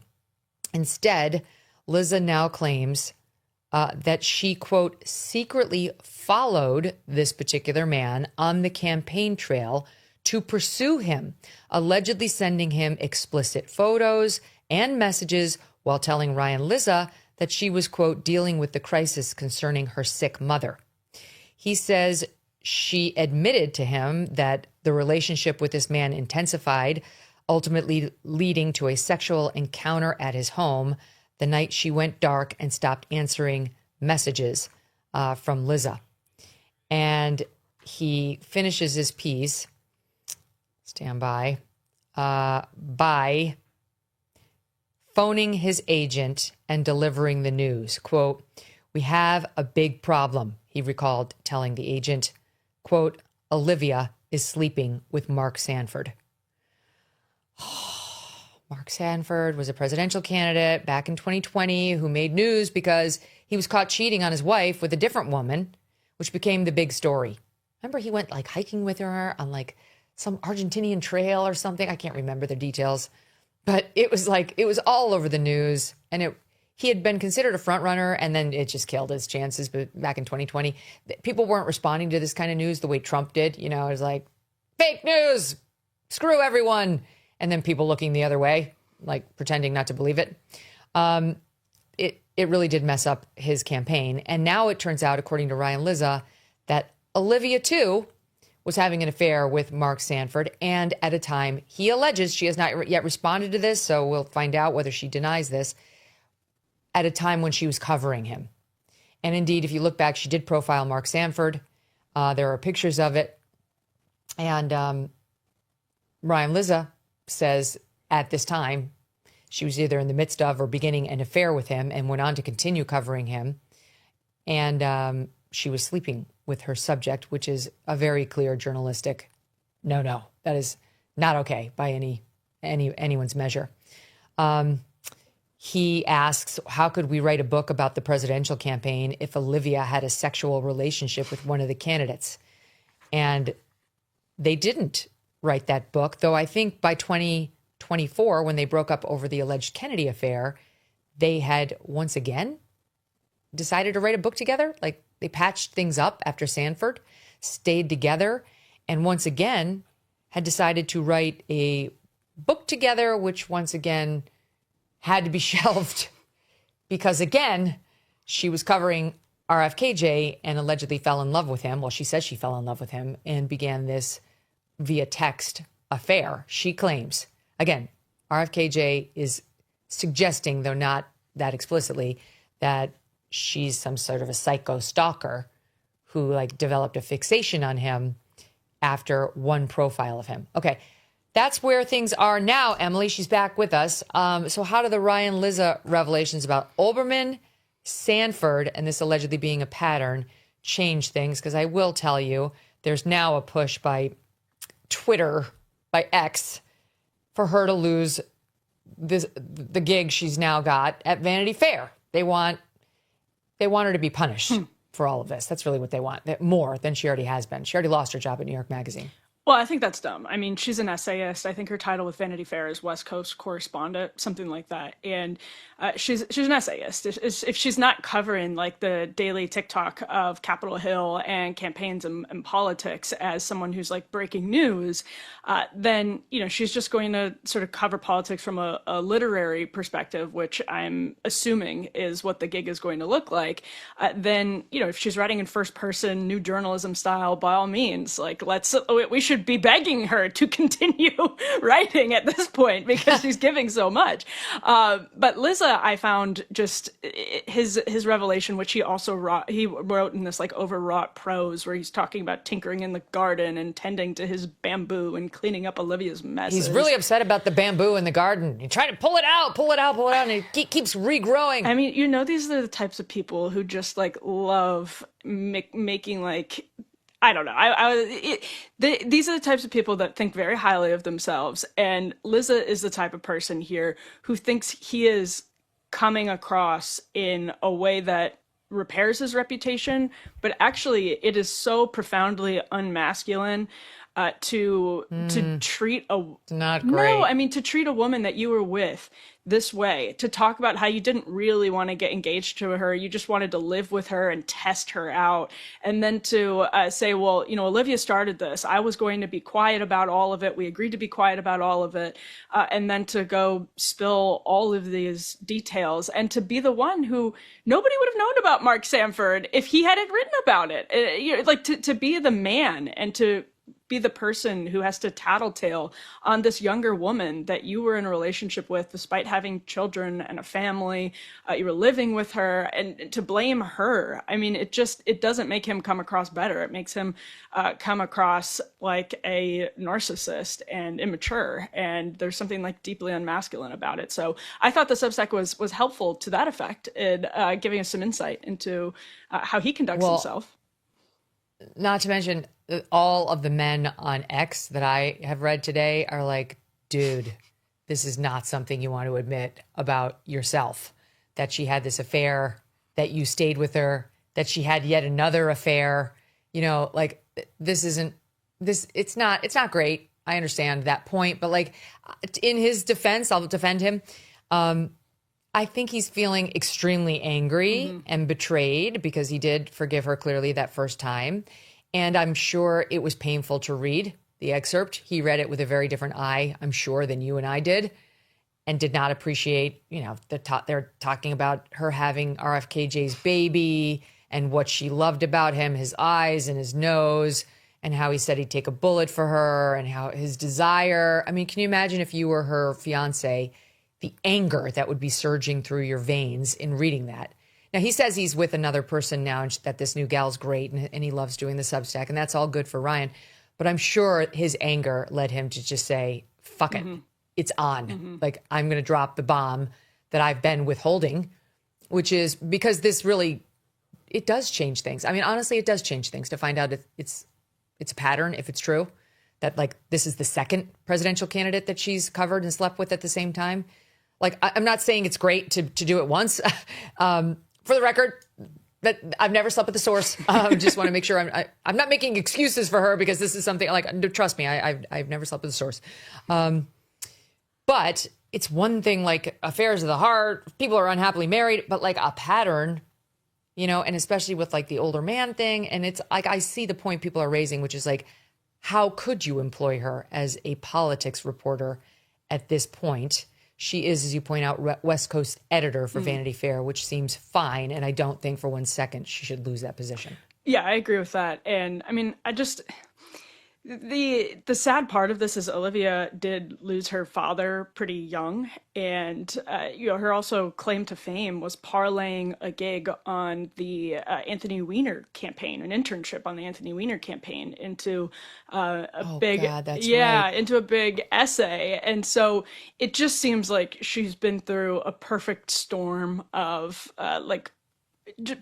Instead, Liza now claims that she, quote, secretly followed this particular man on the campaign trail to pursue him, allegedly sending him explicit photos and messages while telling Ryan Liza that she was, quote, dealing with the crisis concerning her sick mother. He says she admitted to him that the relationship with this man intensified, ultimately leading to a sexual encounter at his home the night she went dark and stopped answering messages from Liza. And he finishes his piece, stand by phoning his agent and delivering the news. Quote, "We have a big problem," he recalled telling the agent. Quote, "Olivia is sleeping with Mark Sanford." Mark Sanford was a presidential candidate back in 2020 who made news because he was caught cheating on his wife with a different woman, which became the big story. Remember, he went like hiking with her on like some Argentinian trail or something. I can't remember the details, but it was all over the news, and he had been considered a front runner, and then it just killed his chances. But back in 2020, people weren't responding to this kind of news the way Trump did. You know, it was like fake news, screw everyone. And then people looking the other way, like pretending not to believe it. It really did mess up his campaign. And now it turns out, according to Ryan Liza, that Olivia, too, was having an affair with Mark Sanford. And at a time, he alleges, she has not yet responded to this, so we'll find out whether she denies this, at a time when she was covering him. And indeed, if you look back, she did profile Mark Sanford. There are pictures of it. And Ryan Liza says at this time she was either in the midst of or beginning an affair with him and went on to continue covering him. And she was sleeping with her subject, which is a very clear journalistic no. That is not okay by anyone's measure. He asks, how could we write a book about the presidential campaign if Olivia had a sexual relationship with one of the candidates? And they didn't write that book, though I think by 2024, when they broke up over the alleged Kennedy affair, they had once again decided to write a book together. Like they patched things up after Sanford, stayed together, and once again had decided to write a book together, which once again had to be shelved because, again, she was covering RFKJ and allegedly fell in love with him. Well, she says she fell in love with him and began this via text affair, she claims. Again, RFKJ is suggesting, though not that explicitly, that she's some sort of a psycho stalker who like developed a fixation on him after one profile of him. Okay, that's where things are now, Emily. She's back with us. So how do the Ryan Liza revelations about Olbermann, Sanford, and this allegedly being a pattern change things? Because I will tell you, there's now a push by Twitter, by X, for her to lose the gig she's now got at Vanity Fair. They want her to be punished for all of this. That's really what they want, more than she already has been. She already lost her job at New York Magazine. Well, I think that's dumb. I mean, she's an essayist. I think her title with Vanity Fair is West Coast correspondent, something like that. And she's an essayist. If she's not covering like the daily TikTok of Capitol Hill and campaigns and politics as someone who's like breaking news, then she's just going to sort of cover politics from a literary perspective, which I'm assuming is what the gig is going to look like. Then if she's writing in first person, new journalism style, by all means, like we should should be begging her to continue writing at this point because she's giving so much. But Liza, I found just his revelation, which he also wrote in this like overwrought prose where he's talking about tinkering in the garden and tending to his bamboo and cleaning up Olivia's messes. He's really upset about the bamboo in the garden. He's trying to pull it out, and it keeps regrowing. I mean, you know, these are the types of people who just like love making like, I don't know. These are the types of people that think very highly of themselves. And Liza is the type of person here who thinks he is coming across in a way that repairs his reputation, but actually it is so profoundly unmasculine to treat a not great. No, I mean to treat a woman that you were with this way, to talk about how you didn't really want to get engaged to her, you just wanted to live with her and test her out, and then to say, well, you know, Olivia started this, I was going to be quiet about all of it, we agreed to be quiet about all of it, and then to go spill all of these details and to be the one who nobody would have known about Mark Sanford if he hadn't written about it. Like to be the man and to be the person who has to tattletale on this younger woman that you were in a relationship with despite having children and a family, you were living with her, and to blame her. I mean, it doesn't make him come across better. It makes him come across like a narcissist and immature, and there's something like deeply unmasculine about it. So I thought the Substack was helpful to that effect in giving us some insight into how he conducts himself. Not to mention, all of the men on X that I have read today are like, dude, this is not something you want to admit about yourself, that she had this affair, that you stayed with her, that she had yet another affair. You know, like it's not great. I understand that point, but like in his defense, I'll defend him. I think he's feeling extremely angry and betrayed because he did forgive her clearly that first time. And I'm sure it was painful to read the excerpt. He read it with a very different eye, I'm sure, than you and I did, and did not appreciate, you know, they're talking about her having RFKJ's baby and what she loved about him, his eyes and his nose, and how he said he'd take a bullet for her, and how his desire. I mean, can you imagine if you were her fiance, the anger that would be surging through your veins in reading that? Now, he says he's with another person now and that this new gal's great and he loves doing the Substack, and that's all good for Ryan. But I'm sure his anger led him to just say, fuck it, it's on. Like, I'm going to drop the bomb that I've been withholding, which is because this really, it does change things. I mean, honestly, it does change things to find out if it's a pattern, if it's true, that like this is the second presidential candidate that she's covered and slept with at the same time. Like, I'm not saying it's great to do it once. For the record, that I've never slept with the source. Just want to make sure I'm not making excuses for her, because this is something like, trust me, I've never slept with the source. But it's one thing, like affairs of the heart, people are unhappily married, but like a pattern, you know, and especially with like the older man thing. And it's like, I see the point people are raising, which is like, how could you employ her as a politics reporter at this point? She is, as you point out, West Coast editor for Vanity Fair, which seems fine. And I don't think for 1 second she should lose that position. Yeah, I agree with that. And I mean, the sad part of this is Olivia did lose her father pretty young, and you know, her also claim to fame was parlaying a gig on the Anthony Weiner campaign, an internship on the Anthony Weiner campaign, into into a big essay. And so it just seems like she's been through a perfect storm of like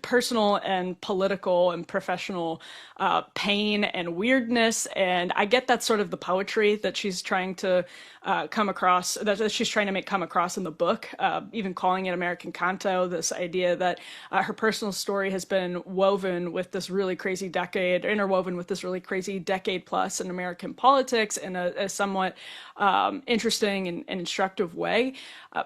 personal and political and professional pain and weirdness. And I get that's sort of the poetry that she's trying to come across, that she's trying to make come across in the book, even calling it American Canto, this idea that her personal story has been woven with this really crazy decade, interwoven with this really crazy decade plus in American politics in a somewhat interesting and instructive way.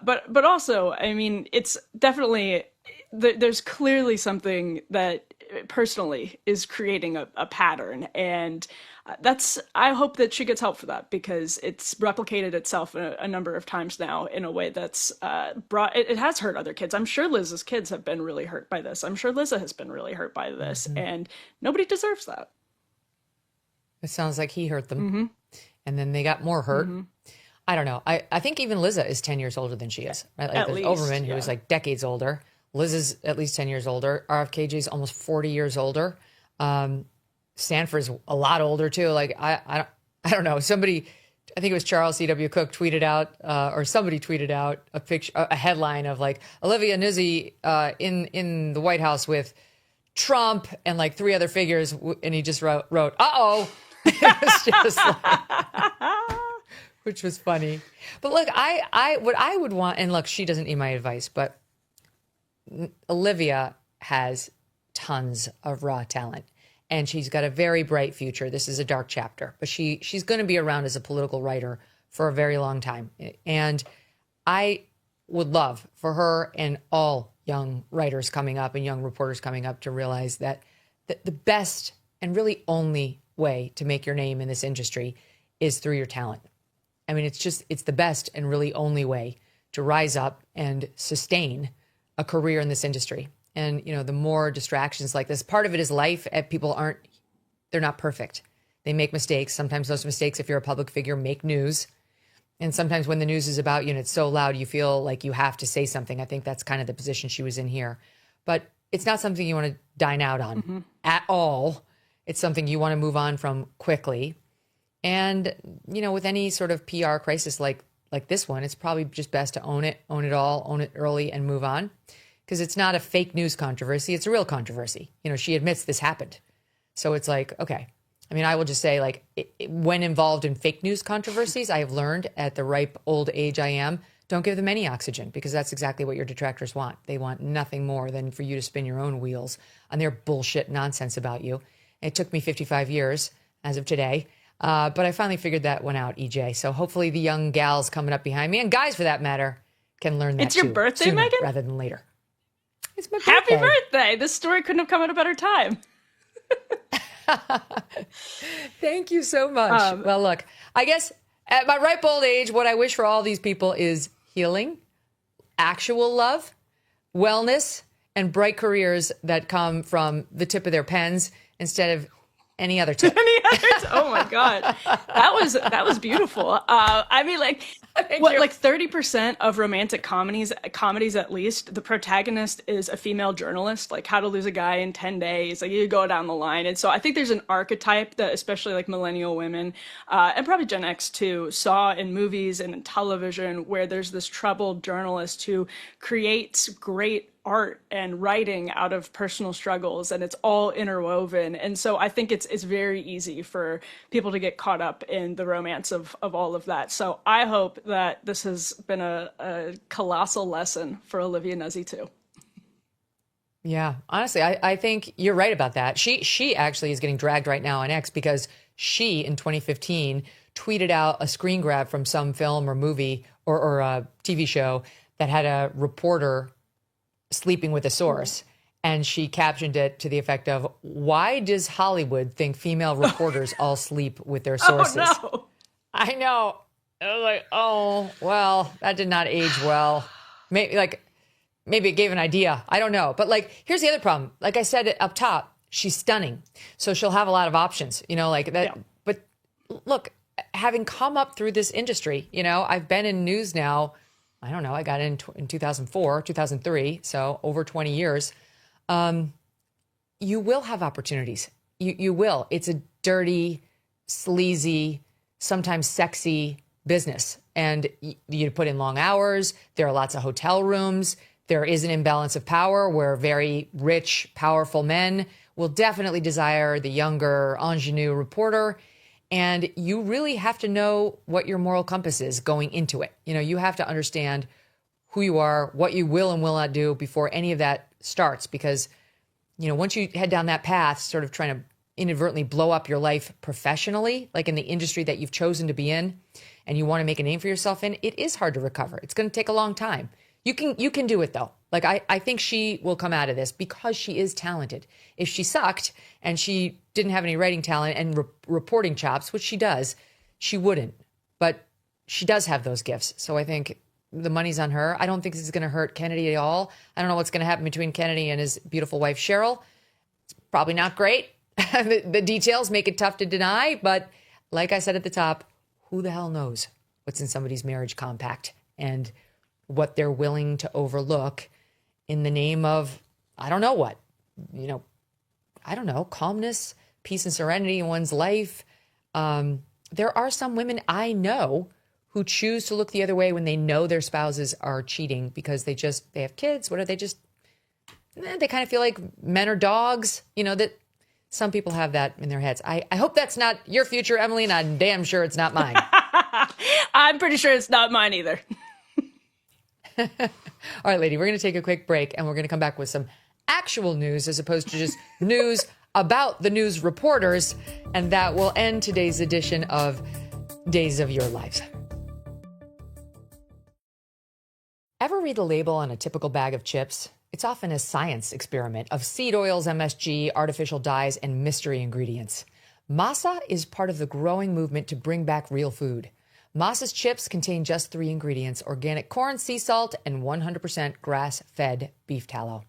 But also, I mean, it's definitely, there's clearly something that personally is creating a pattern, and I hope that she gets help for that, because it's replicated itself a number of times now in a way that's it has hurt other kids. I'm sure Liz's kids have been really hurt by this. I'm sure Liza has been really hurt by this, and nobody deserves that. It sounds like he hurt them. And then they got more hurt. I don't know. I think even Liza is 10 years older than she is. Right? Like, At there's least, Overman, who is like decades older. Liz is at least 10 years older. RFKJ is almost 40 years older. Sanford's a lot older too. Like, I don't know. Somebody, I think it was Charles C.W. Cook tweeted out, or somebody tweeted out a picture, a headline of like Olivia Nuzzi in the White House with Trump and like three other figures. And he just wrote, uh-oh. It was just like, which was funny. But look, what I would want, and look, she doesn't need my advice, but Olivia has tons of raw talent and she's got a very bright future. This is a dark chapter, but she's going to be around as a political writer for a very long time. And I would love for her and all young writers coming up and young reporters coming up to realize that the best and really only way to make your name in this industry is through your talent. I mean, it's the best and really only way to rise up and sustain a career in this industry. And, you know, the more distractions like this, part of it is life. They're not perfect. They make mistakes. Sometimes those mistakes, if you're a public figure, make news. And sometimes when the news is about you and it's so loud, you feel like you have to say something. I think that's kind of the position she was in here. But it's not something you want to dine out on at all. It's something you want to move on from quickly. And, you know, with any sort of PR crisis like this one, it's probably just best to own it all, own it early and move on. Because it's not a fake news controversy. It's a real controversy. You know, she admits this happened. So it's like, okay. I mean, I will just say, like, when involved in fake news controversies, I have learned at the ripe old age I am, don't give them any oxygen, because that's exactly what your detractors want. They want nothing more than for you to spin your own wheels on their bullshit nonsense about you. It took me 55 years as of today. But I finally figured that one out, EJ. So hopefully the young gals coming up behind me, and guys for that matter, can learn that It's your birthday, sooner Megyn? rather than later. It's my birthday. Happy birthday. This story couldn't have come at a better time. Thank you so much. Well, look, I guess at my ripe old age, what I wish for all these people is healing, actual love, wellness, and bright careers that come from the tip of their pens instead of any other tip. Oh my God. That was beautiful. I mean, like, like 30% of romantic comedies at least, the protagonist is a female journalist, like How to Lose a Guy in 10 Days, like you go down the line. And so I think there's an archetype that especially like millennial women, and probably Gen X too, saw in movies and in television, where there's this troubled journalist who creates great art and writing out of personal struggles, and it's all interwoven. And so I think it's very easy for people to get caught up in the romance of all of that. So I hope that this has been a colossal lesson for Olivia Nuzzi too. Yeah, honestly, I think you're right about that. She actually is getting dragged right now on X because she, in 2015, tweeted out a screen grab from some film or movie or a TV show that had a reporter sleeping with a source. And she captioned it to the effect of, "Why does Hollywood think female reporters all sleep with their sources?" Oh, no. I know. I was like, oh, well, that did not age well. Maybe it gave an idea. I don't know. But like, here's the other problem. Like I said up top, she's stunning. So she'll have a lot of options, you know, like that. Yeah. But look, having come up through this industry, you know, I've been in news now. I don't know. I got in 2004, 2003. So over 20 years. You will have opportunities. You will. It's a dirty, sleazy, sometimes sexy business. And you put in long hours. There are lots of hotel rooms. There is an imbalance of power where very rich, powerful men will definitely desire the younger ingenue reporter. And you really have to know what your moral compass is going into it. You know, you have to understand who you are, what you will and will not do before any of that starts. Because, you know, once you head down that path, sort of trying to inadvertently blow up your life professionally, like in the industry that you've chosen to be in, and you want to make a name for yourself in, it is hard to recover. It's going to take a long time. You can do it though. Like I think she will come out of this because she is talented. If she sucked and she didn't have any writing talent and reporting chops, which she does, she wouldn't. But she does have those gifts. So I think the money's on her. I don't think this is going to hurt Kennedy at all. I don't know what's going to happen between Kennedy and his beautiful wife, Cheryl. It's probably not great. The details make it tough to deny, but like I said at the top, who the hell knows what's in somebody's marriage compact and what they're willing to overlook in the name of, I don't know what, I don't know, calmness, peace and serenity in one's life. There are some women I know who choose to look the other way when they know their spouses are cheating because they have kids. What are they they kind of feel like men are dogs, that some people have that in their heads. I hope that's not your future, Emily, and I'm damn sure it's not mine. I'm pretty sure it's not mine either. All right, lady, we're going to take a quick break and we're going to come back with some actual news as opposed to just news about the news reporters. And that will end today's edition of Days of Your Lives. Ever read the label on a typical bag of chips? It's often a science experiment of seed oils, MSG, artificial dyes, and mystery ingredients. Masa is part of the growing movement to bring back real food. Masa's chips contain just 3 ingredients: organic corn, sea salt, and 100% grass-fed beef tallow.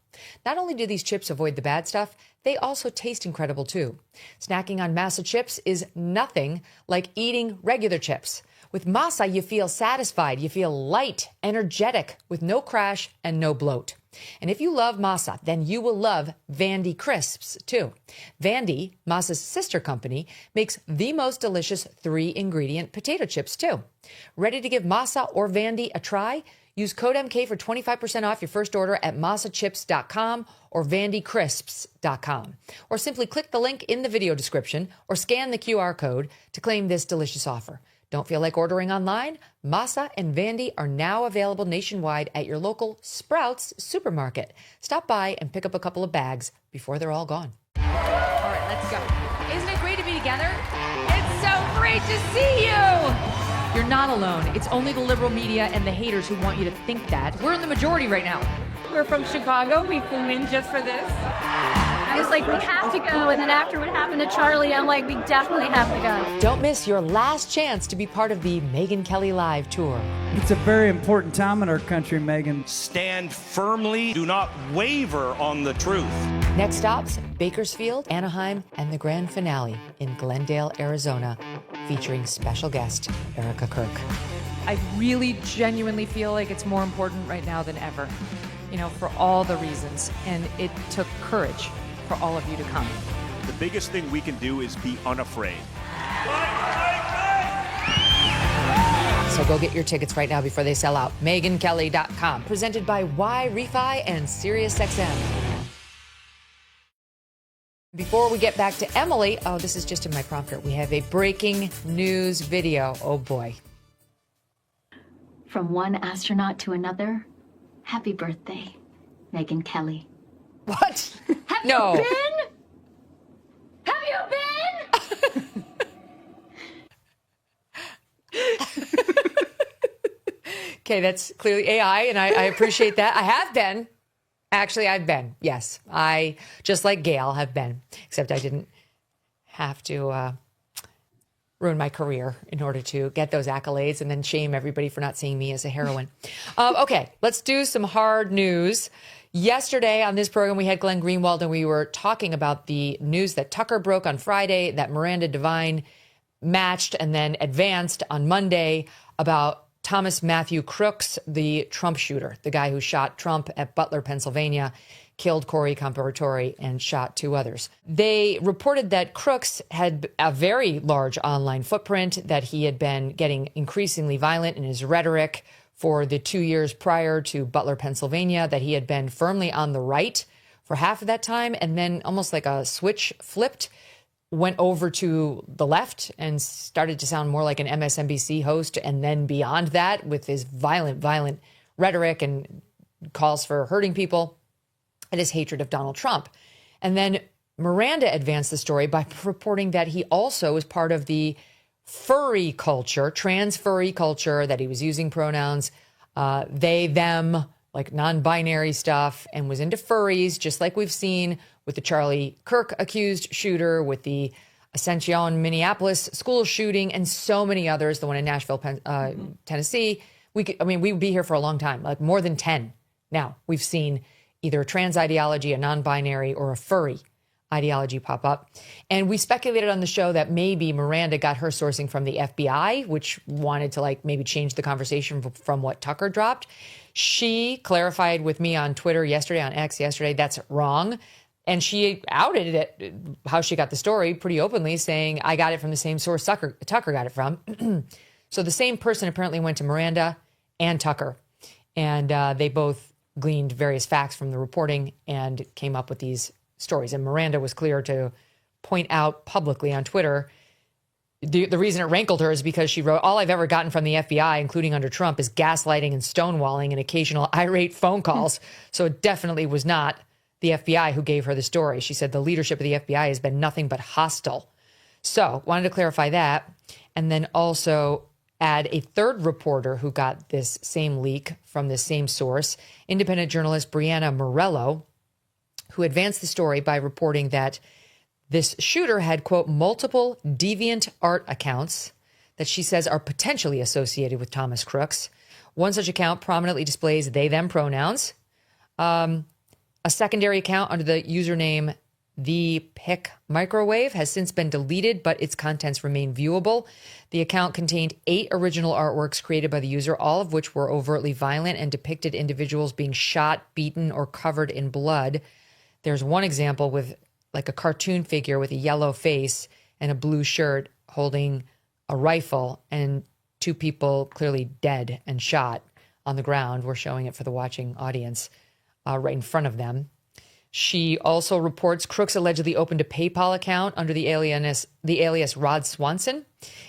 Not only do these chips avoid the bad stuff, they also taste incredible too. Snacking on Masa chips is nothing like eating regular chips. With Masa, you feel satisfied, you feel light, energetic, with no crash and no bloat. And if you love Masa, then you will love Vandy Crisps too. Vandy, Masa's sister company, makes the most delicious 3-ingredient potato chips too. Ready to give Masa or Vandy a try? Use code MK for 25% off your first order at masachips.com or vandycrisps.com. Or simply click the link in the video description or scan the QR code to claim this delicious offer. Don't feel like ordering online? Masa and Vandy are now available nationwide at your local Sprouts supermarket. Stop by and pick up a couple of bags before they're all gone. All right, let's go. Isn't it great to be together? It's so great to see you! You're not alone. It's only the liberal media and the haters who want you to think that. We're in the majority right now. We're from Chicago. We flew in just for this. I was like, we have to go. And then after what happened to Charlie, I'm like, we definitely have to go. Don't miss your last chance to be part of the Megyn Kelly Live Tour. It's a very important time in our country, Megyn. Stand firmly. Do not waver on the truth. Next stops, Bakersfield, Anaheim, and the grand finale in Glendale, Arizona, featuring special guest Erica Kirk. I really genuinely feel like it's more important right now than ever, for all the reasons. And it took courage for all of you to come. The biggest thing we can do is be unafraid. So go get your tickets right now before they sell out. MegynKelly.com. Presented by Y-Refi and SiriusXM. Before we get back to Emily, this is just in my prompter. We have a breaking news video. Oh boy. From one astronaut to another, happy birthday, Megyn Kelly. What? Have No. you been? Have you been? Okay, that's clearly AI, and I appreciate that. I have been. Actually, I've been. Yes. I, just like Gail, have been. Except I didn't have to ruin my career in order to get those accolades and then shame everybody for not seeing me as a heroine. Okay, let's do some hard news. Yesterday on this program, we had Glenn Greenwald, and we were talking about the news that Tucker broke on Friday, that Miranda Devine matched and then advanced on Monday about Thomas Matthew Crooks, the Trump shooter, the guy who shot Trump at Butler, Pennsylvania, killed Corey Comparatore, and shot 2 others. They reported that Crooks had a very large online footprint, that he had been getting increasingly violent in his rhetoric for the 2 years prior to Butler, Pennsylvania, that he had been firmly on the right for half of that time, and then almost like a switch flipped, went over to the left and started to sound more like an MSNBC host. And then beyond that, with his violent rhetoric and calls for hurting people and his hatred of Donald Trump. And then Miranda advanced the story by reporting that he also was part of the furry culture, trans furry culture, that he was using pronouns, they, them, like non-binary stuff, and was into furries, just like we've seen with the Charlie Kirk accused shooter, with the Ascension, Minneapolis school shooting, and so many others, the one in Nashville, Tennessee. We'd be here for a long time, like more than 10 now. We've seen either a trans ideology, a non-binary, or a furry ideology pop up. And we speculated on the show that maybe Miranda got her sourcing from the FBI, which wanted to like maybe change the conversation from what Tucker dropped. She clarified with me on Twitter yesterday, on X yesterday, that's wrong. And she outed it, how she got the story pretty openly, saying, I got it from the same source Tucker got it from. So the same person apparently went to Miranda and Tucker. And they both gleaned various facts from the reporting and came up with these stories. And Miranda was clear to point out publicly on Twitter, the reason it rankled her is because she wrote, all I've ever gotten from the FBI, including under Trump, is gaslighting and stonewalling and occasional irate phone calls. So it definitely was not the FBI who gave her the story. She said the leadership of the FBI has been nothing but hostile. So wanted to clarify that. And then also add a third reporter who got this same leak from this same source, independent journalist Brianna Morello, who advanced the story by reporting that this shooter had, quote, multiple deviant art accounts that she says are potentially associated with Thomas Crooks. One such account prominently displays they, them pronouns. A secondary account under the username The Pick Microwave has since been deleted, but its contents remain viewable. The account contained 8 original artworks created by the user, all of which were overtly violent and depicted individuals being shot, beaten, or covered in blood. There's one example with like a cartoon figure with a yellow face and a blue shirt holding a rifle, and 2 people clearly dead and shot on the ground. We're showing it for the watching audience right in front of them. She also reports Crooks allegedly opened a PayPal account under the alias Rod Swanson.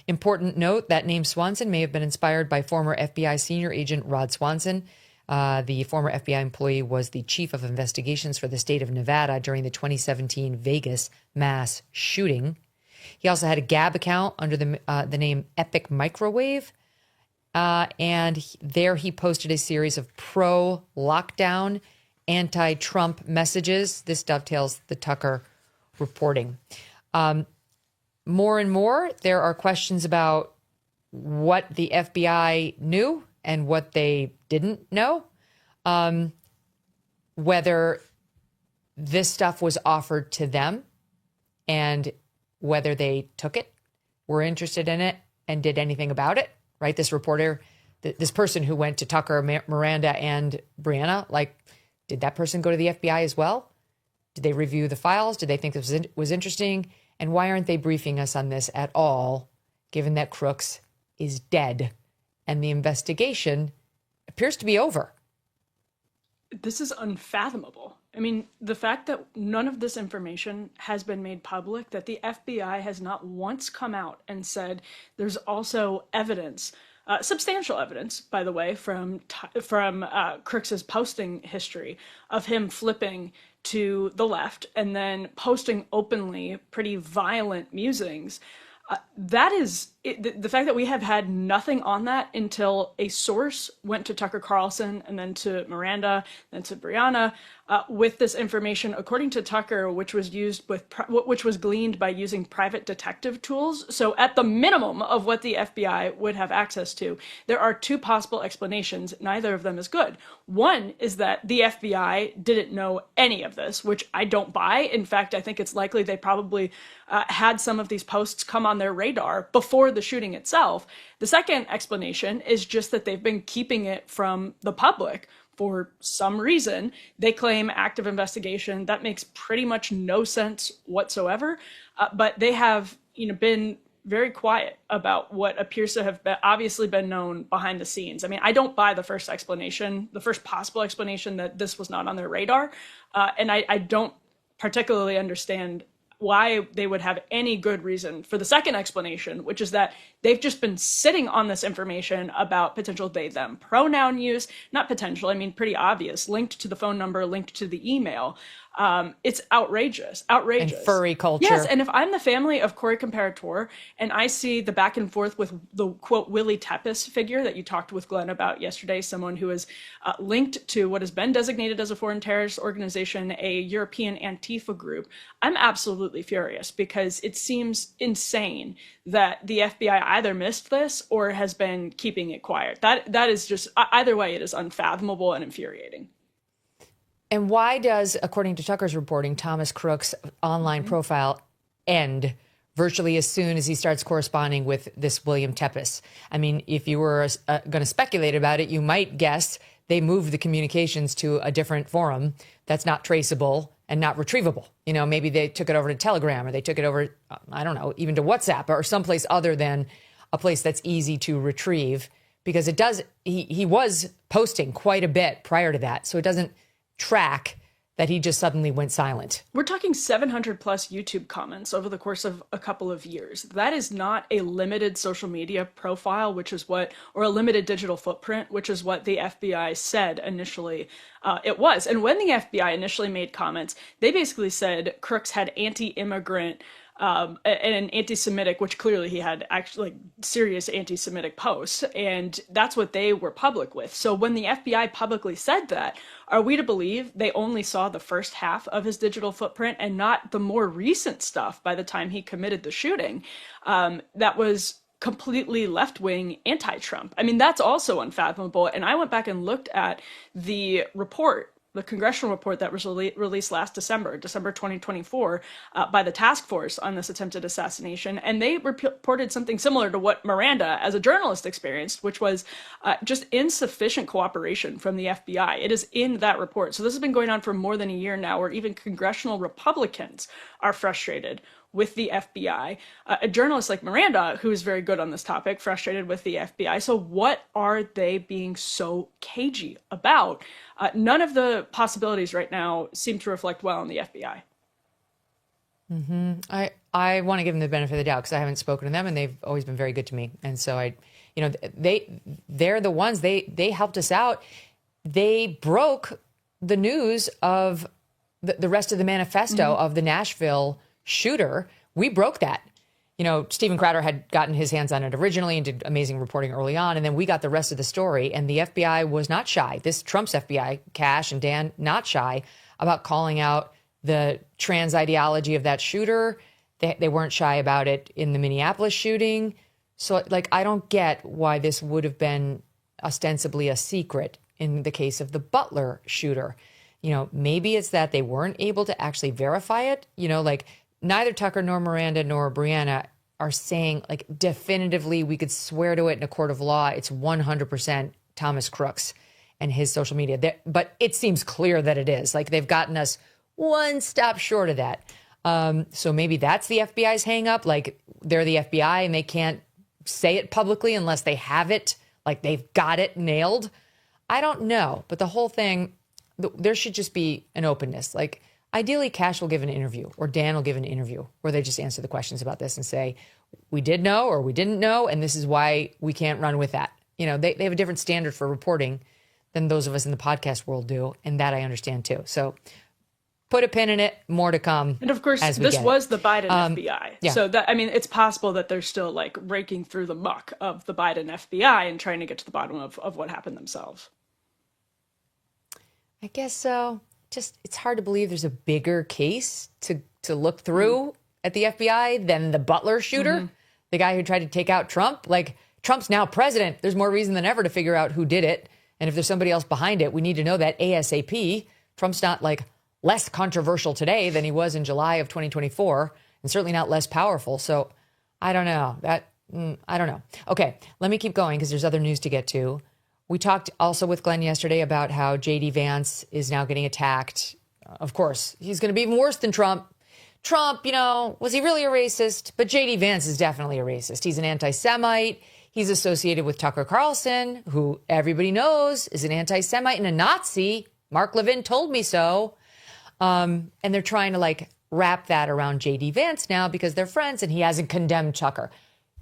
Important note, that name Swanson may have been inspired by former FBI senior agent Rod Swanson. The former FBI employee was the chief of investigations for the state of Nevada during the 2017 Vegas mass shooting. He also had a Gab account under the name Epic Microwave. And there he posted a series of pro-lockdown, anti-Trump messages. This dovetails the Tucker reporting. More and more, there are questions about what the FBI knew and what they didn't know. Whether this stuff was offered to them and whether they took it, were interested in it, and did anything about it, right? This reporter, this person who went to Tucker, Miranda, and Brianna, like, did that person go to the FBI as well? Did they review the files? Did they think this was interesting? And why aren't they briefing us on this at all, given that Crooks is dead and the investigation appears to be over? This is unfathomable. I mean, the fact that none of this information has been made public, that the FBI has not once come out and said there's also evidence, substantial evidence, by the way, from Crooks's posting history of him flipping to the left and then posting openly pretty violent musings. That is the fact that we have had nothing on that until a source went to Tucker Carlson and then to Miranda, then to Brianna with this information, according to Tucker, which was gleaned by using private detective tools. So at the minimum of what the FBI would have access to, there are 2 possible explanations. Neither of them is good. One is that the FBI didn't know any of this, which I don't buy. In fact, I think it's likely they probably had some of these posts come on their radar before the shooting itself. The second explanation is just that they've been keeping it from the public for some reason. They claim active investigation. That makes pretty much no sense whatsoever. But they have, been very quiet about what appears to have obviously been known behind the scenes. I mean, I don't buy the first explanation, the first possible explanation that this was not on their radar. And I don't particularly understand why they would have any good reason for the second explanation, which is that they've just been sitting on this information about potential they, them pronoun use, not potential, I mean, pretty obvious, linked to the phone number, linked to the email. It's outrageous. And furry culture. Yes, and if I'm the family of Corey Comparator and I see the back and forth with the, quote, Willie Tepes figure that you talked with Glenn about yesterday, someone who is linked to what has been designated as a foreign terrorist organization, a European Antifa group, I'm absolutely furious because it seems insane that the FBI either missed this or has been keeping it quiet. That is just, either way, it is unfathomable and infuriating. And why does, according to Tucker's reporting, Thomas Crook's online profile end virtually as soon as he starts corresponding with this William Tepes? I mean, if you were going to speculate about it, you might guess they moved the communications to a different forum that's not traceable and not retrievable. You know, maybe they took it over to Telegram, or they took it over, I don't know, even to WhatsApp, or someplace other than a place that's easy to retrieve, because it does, he was posting quite a bit prior to that. So it doesn't track that he just suddenly went silent. We're talking 700 plus YouTube comments over the course of a couple of years. That is not a limited social media profile, or a limited digital footprint, which is what the FBI said initially it was. And when the FBI initially made comments, they basically said Crooks had anti-immigrant and anti-Semitic, which clearly he had actually serious anti-Semitic posts, and that's what they were public with. So when the FBI publicly said that, are we to believe they only saw the first half of his digital footprint and not the more recent stuff by the time he committed the shooting? That was completely left-wing anti-Trump. I mean, that's also unfathomable. And I went back and looked at the report, the congressional report that was released last December 2024, by the task force on this attempted assassination. And they reported something similar to what Miranda, as a journalist, experienced, which was just insufficient cooperation from the FBI. It is in that report. So this has been going on for more than a year now, where even congressional Republicans are frustrated with the FBI. A journalist like Miranda, who is very good on this topic, frustrated with the FBI. So what are they being so cagey about? None of the possibilities right now seem to reflect well on the FBI. I want to give them the benefit of the doubt because I haven't spoken to them, and they've always been very good to me. And so they're the ones, they helped us out. They broke the news of the rest of the manifesto of the Nashville shooter. We broke that. You know, Stephen Crowder had gotten his hands on it originally and did amazing reporting early on. And then we got the rest of the story, and the FBI was not shy. This Trump's FBI, Cash and Dan, not shy about calling out the trans ideology of that shooter. They weren't shy about it in the Minneapolis shooting. So, like, I don't get why this would have been ostensibly a secret in the case of the Butler shooter. You know, maybe it's that they weren't able to actually verify it. You know, like, neither Tucker nor Miranda nor Brianna are saying, like, definitively we could swear to it in a court of law. It's 100% Thomas Crooks and his social media. But it seems clear that it is. Like, they've gotten us one stop short of that. So maybe that's the FBI's hang up. Like, they're the FBI and they can't say it publicly unless they have it. Like, they've got it nailed. I don't know. But the whole thing, there should just be an openness. Like, ideally, Cash will give an interview, or Dan will give an interview where they just answer the questions about this and say, we did know or we didn't know, and this is why we can't run with that. You know, they have a different standard for reporting than those of us in the podcast world do, and that I understand too. So put a pin in it, more to come. And of course, this was the Biden FBI. Yeah. So that, I mean, it's possible that they're still, like, raking through the muck of the Biden FBI and trying to get to the bottom of what happened themselves. I guess so. Just, it's hard to believe there's a bigger case to look through at the FBI than the Butler shooter, the guy who tried to take out Trump. Like, Trump's now president. There's more reason than ever to figure out who did it. And if there's somebody else behind it, we need to know that ASAP. Trump's not, like, less controversial today than he was in July of 2024, and certainly not less powerful. So I don't know. I don't know. Okay, let me keep going because there's other news to get to. We talked also with Glenn yesterday about how J.D. Vance is now getting attacked. Of course, he's going to be even worse than Trump. Trump, you know, was he really a racist? But J.D. Vance is definitely a racist. He's an anti-Semite. He's associated with Tucker Carlson, who everybody knows is an anti-Semite and a Nazi. Mark Levin told me so. And they're trying to, like, wrap that around J.D. Vance now because they're friends and he hasn't condemned Tucker.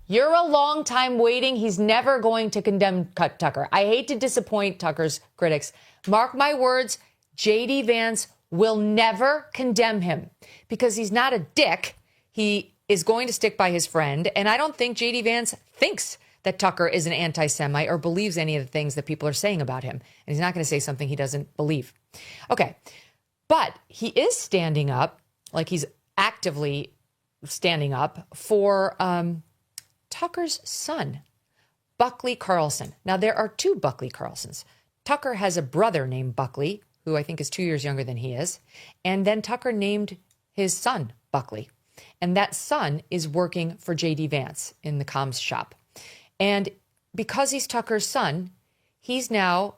You're a long time waiting. He's never going to condemn Tucker. I hate to disappoint Tucker's critics. Mark my words, J.D. Vance will never condemn him because he's not a dick. He is going to stick by his friend. And I don't think J.D. Vance thinks that Tucker is an anti-Semite or believes any of the things that people are saying about him. And he's not going to say something he doesn't believe. Okay. But he is standing up, like he's actively standing up for Tucker's son, Buckley Carlson. Now, there are two Buckley Carlsons. Tucker has a brother named Buckley who I think is 2 years younger than he is. And then Tucker named his son Buckley. And that son is working for J.D. Vance in the comms shop. And because he's Tucker's son, he's now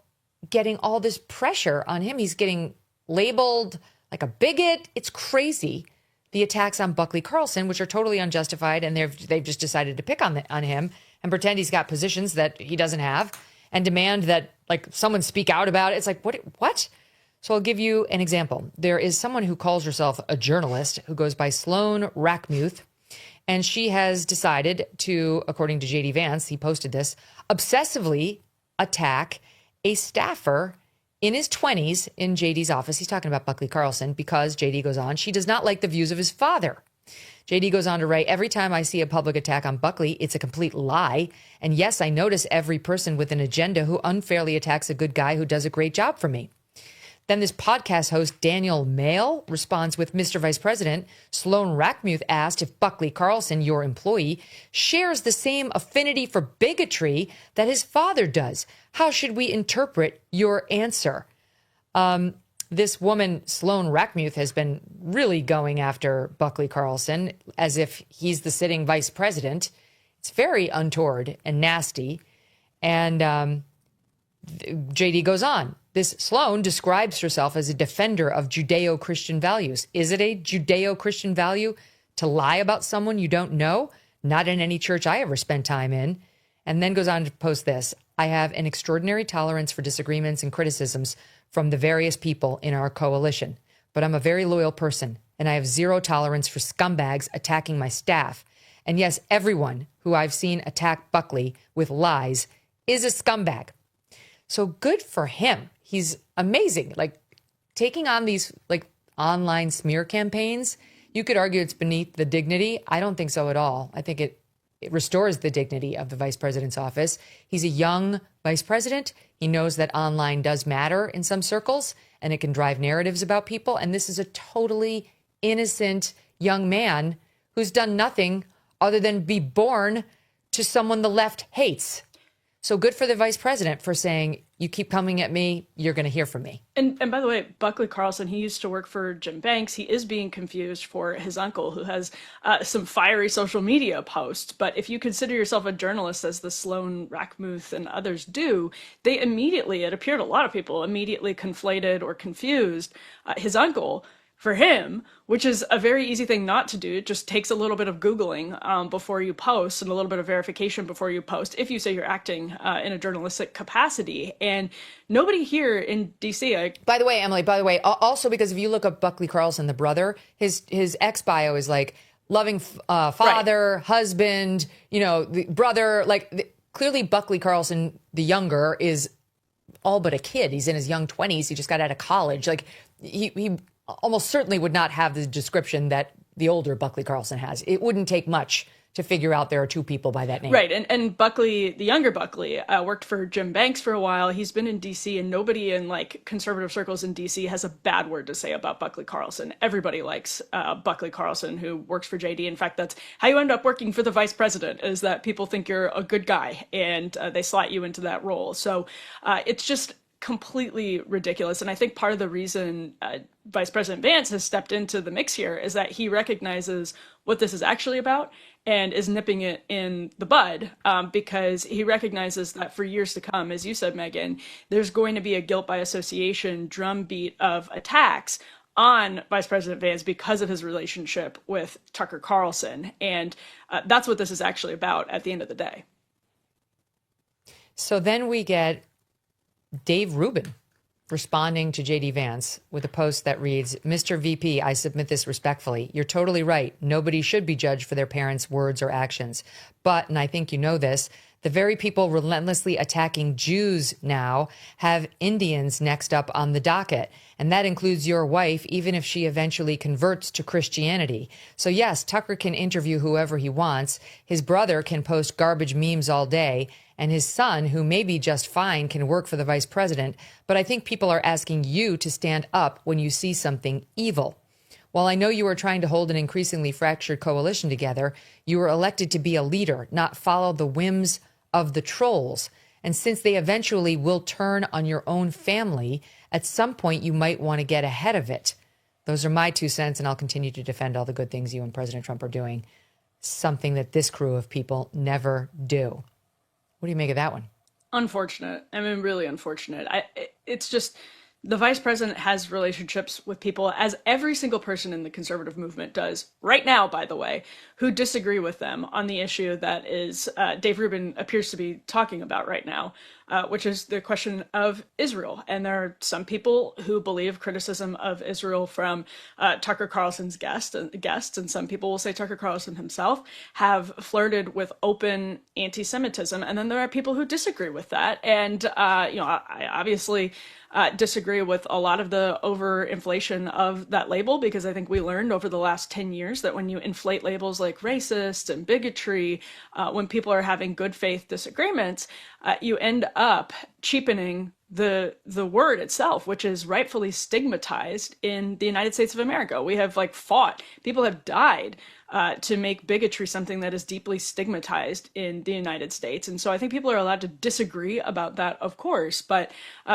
getting all this pressure on him. He's getting labeled like a bigot. It's crazy. The attacks on Buckley Carlson, which are totally unjustified, and they've just decided to pick on him and pretend he's got positions that he doesn't have and demand that like someone speak out about it. It's like, what? So I'll give you an example. There is someone who calls herself a journalist who goes by Sloan Rackmuth, and she has decided to, according to J.D. Vance, he posted this, obsessively attack a staffer in his 20s in JD's office. He's talking about Buckley Carlson because JD goes on, she does not like the views of his father. JD goes on to write, every time I see a public attack on Buckley, it's a complete lie. And yes, I notice every person with an agenda who unfairly attacks a good guy who does a great job for me. Then this podcast host, Daniel Mail, responds with, Mr. Vice President, Sloan Rackmuth asked if Buckley Carlson, your employee, shares the same affinity for bigotry that his father does. How should we interpret your answer? This woman, Sloan Rackmuth, has been really going after Buckley Carlson as if he's the sitting vice president. It's very untoward and nasty. And JD goes on. This Sloan describes herself as a defender of Judeo-Christian values. Is it a Judeo-Christian value to lie about someone you don't know? Not in any church I ever spent time in. And then goes on to post this. I have an extraordinary tolerance for disagreements and criticisms from the various people in our coalition. But I'm a very loyal person, and I have zero tolerance for scumbags attacking my staff. And yes, everyone who I've seen attack Buckley with lies is a scumbag. So good for him. He's amazing. Like taking on these like online smear campaigns, you could argue it's beneath the dignity. I don't think so at all. I think it restores the dignity of the vice president's office. He's a young vice president. He knows that online does matter in some circles and it can drive narratives about people. And this is a totally innocent young man who's done nothing other than be born to someone the left hates. So good for the vice president for saying, you keep coming at me, you're going to hear from me. And by the way, Buckley Carlson, he used to work for Jim Banks. He is being confused for his uncle, who has some fiery social media posts. But if you consider yourself a journalist, as the Sloan Rackmuth and others do, they immediately, it appeared a lot of people immediately conflated or confused his uncle for him, which is a very easy thing not to do. It just takes a little bit of Googling before you post and a little bit of verification before you post, if you say you're acting in a journalistic capacity. And nobody here in DC... By the way, Emily, also because if you look up Buckley Carlson, the brother, his ex-bio is like loving father, right, husband, the brother. Clearly Buckley Carlson, the younger, is all but a kid. He's in his young 20s. He just got out of college. Like he almost certainly would not have the description that the older Buckley Carlson has. It wouldn't take much to figure out there are two people by that name. Right. And Buckley, the younger Buckley, worked for Jim Banks for a while. He's been in D.C. and nobody in conservative circles in D.C. has a bad word to say about Buckley Carlson. Everybody likes Buckley Carlson, who works for JD. In fact, that's how you end up working for the vice president, is that people think you're a good guy and they slot you into that role. So it's just completely ridiculous. And I think part of the reason Vice President Vance has stepped into the mix here is that he recognizes what this is actually about and is nipping it in the bud, because he recognizes that for years to come, as you said, Megyn, there's going to be a guilt by association drumbeat of attacks on Vice President Vance because of his relationship with Tucker Carlson. And that's what this is actually about at the end of the day. So then we get Dave Rubin responding to J.D. Vance with a post that reads, Mr. VP, I submit this respectfully. You're totally right. Nobody should be judged for their parents' words or actions. But, and I think you know this, the very people relentlessly attacking Jews now have Indians next up on the docket. And that includes your wife, even if she eventually converts to Christianity. So yes, Tucker can interview whoever he wants. His brother can post garbage memes all day. And his son, who may be just fine, can work for the vice president. But I think people are asking you to stand up when you see something evil. While I know you are trying to hold an increasingly fractured coalition together, you were elected to be a leader, not follow the whims of the trolls. And since they eventually will turn on your own family, at some point you might want to get ahead of it. Those are my 2 cents, and I'll continue to defend all the good things you and President Trump are doing. Something that this crew of people never do. What do you make of that one? Unfortunate. I mean, really unfortunate. It's just the vice president has relationships with people, as every single person in the conservative movement does right now, by the way, who disagree with them on the issue that is Dave Rubin appears to be talking about right now, which is the question of Israel. And there are some people who believe criticism of Israel from Tucker Carlson's guests, and some people will say Tucker Carlson himself have flirted with open anti-Semitism. And then there are people who disagree with that. And, I obviously disagree with a lot of the overinflation of that label, because I think we learned over the last 10 years that when you inflate labels like racist and bigotry, when people are having good faith disagreements, you end up cheapening the word itself, which is rightfully stigmatized in the United States of America. We have fought, people have died to make bigotry something that is deeply stigmatized in the United States. And so I think people are allowed to disagree about that, of course, but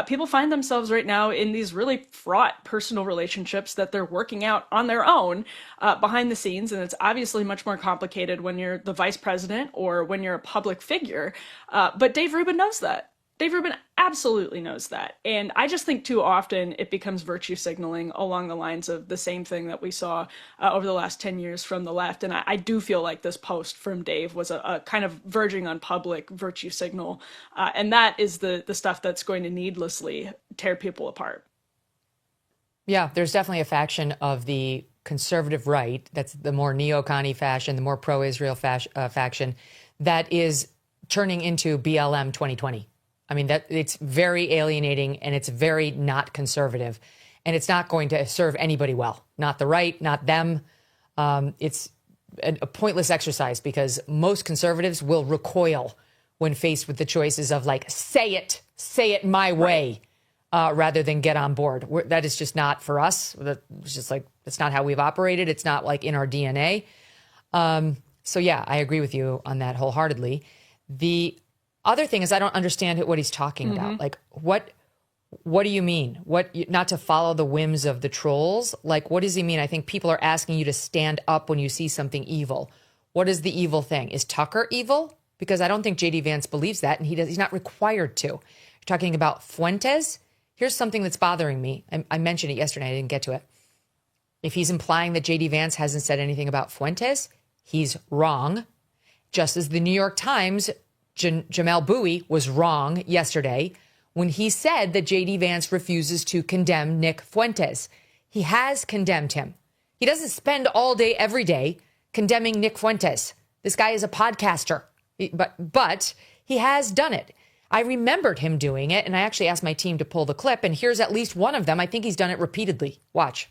people find themselves right now in these really fraught personal relationships that they're working out on their own behind the scenes. And it's obviously much more complicated when you're the vice president or when you're a public figure. But Dave Rubin knows that. Dave Rubin absolutely knows that. And I just think too often it becomes virtue signaling along the lines of the same thing that we saw over the last 10 years from the left. And I do feel like this post from Dave was a kind of verging on public virtue signal. And that is the stuff that's going to needlessly tear people apart. Yeah, there's definitely a faction of the conservative right, that's the more neocon faction, the more pro-Israel faction, that is turning into BLM 2020. I mean, that it's very alienating and it's very not conservative, and it's not going to serve anybody well. Not the right, not them. It's a pointless exercise, because most conservatives will recoil when faced with the choices of say it my way, rather than get on board. That is just not for us. It's just it's not how we've operated. It's not in our DNA. So yeah, I agree with you on that wholeheartedly. The other thing is, I don't understand what he's talking about. What do you mean? Not to follow the whims of the trolls? What does he mean? I think people are asking you to stand up when you see something evil. What is the evil thing? Is Tucker evil? Because I don't think J.D. Vance believes that, and he's not required to. You're talking about Fuentes. Here's something that's bothering me. I mentioned it yesterday. I didn't get to it. If he's implying that J.D. Vance hasn't said anything about Fuentes, he's wrong. Just as the New York Times, Jamel Bowie was wrong yesterday when he said that J.D. Vance refuses to condemn Nick Fuentes. He has condemned him. He doesn't spend all day, every day, condemning Nick Fuentes. This guy is a podcaster, but he has done it. I remembered him doing it, and I actually asked my team to pull the clip, and here's at least one of them. I think he's done it repeatedly. Watch.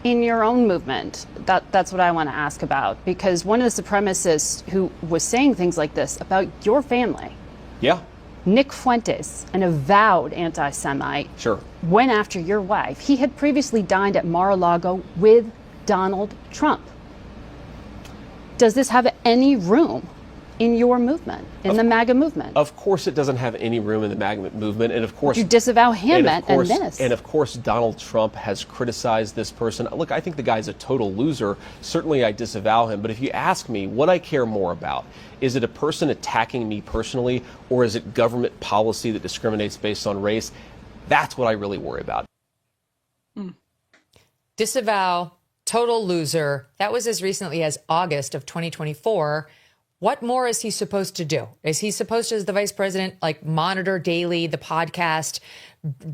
In your own movement, that's what I want to ask about, because one of the supremacists who was saying things like this about your family, Nick Fuentes, an avowed anti-Semite, went after your wife. He had previously dined at Mar-a-Lago with Donald Trump. Does this have any room in your movement, in the MAGA movement? Of course it doesn't have any room in the MAGA movement. And of course, you disavow him and this. And of course, Donald Trump has criticized this person. Look, I think the guy's a total loser. Certainly I disavow him. But if you ask me what I care more about, is it a person attacking me personally, or is it government policy that discriminates based on race? That's what I really worry about. Disavow, total loser. That was as recently as August of 2024. What more is he supposed to do? Is he supposed to, as the vice president, monitor daily the podcast,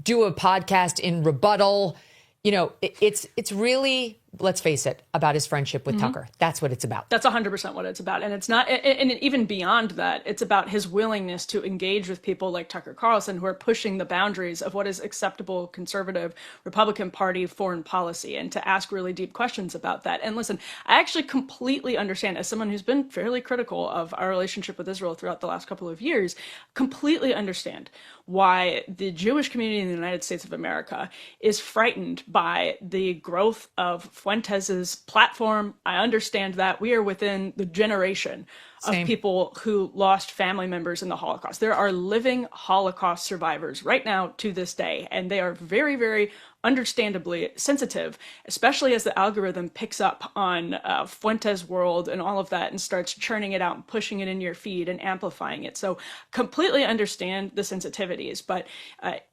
do a podcast in rebuttal? It's really, let's face it, about his friendship with Tucker. That's what it's about. That's 100% what it's about. And it's not, and even beyond that, it's about his willingness to engage with people like Tucker Carlson, who are pushing the boundaries of what is acceptable conservative Republican Party foreign policy, and to ask really deep questions about that. And listen, I actually completely understand, as someone who's been fairly critical of our relationship with Israel throughout the last couple of years, completely understand why the Jewish community in the United States of America is frightened by the growth of Fuentes's platform. I understand that. We are within the generation of people who lost family members in the Holocaust. There are living Holocaust survivors right now to this day, and they are very, very understandably sensitive, especially as the algorithm picks up on Fuentes' world and all of that and starts churning it out and pushing it in your feed and amplifying it. So completely understand the sensitivities, but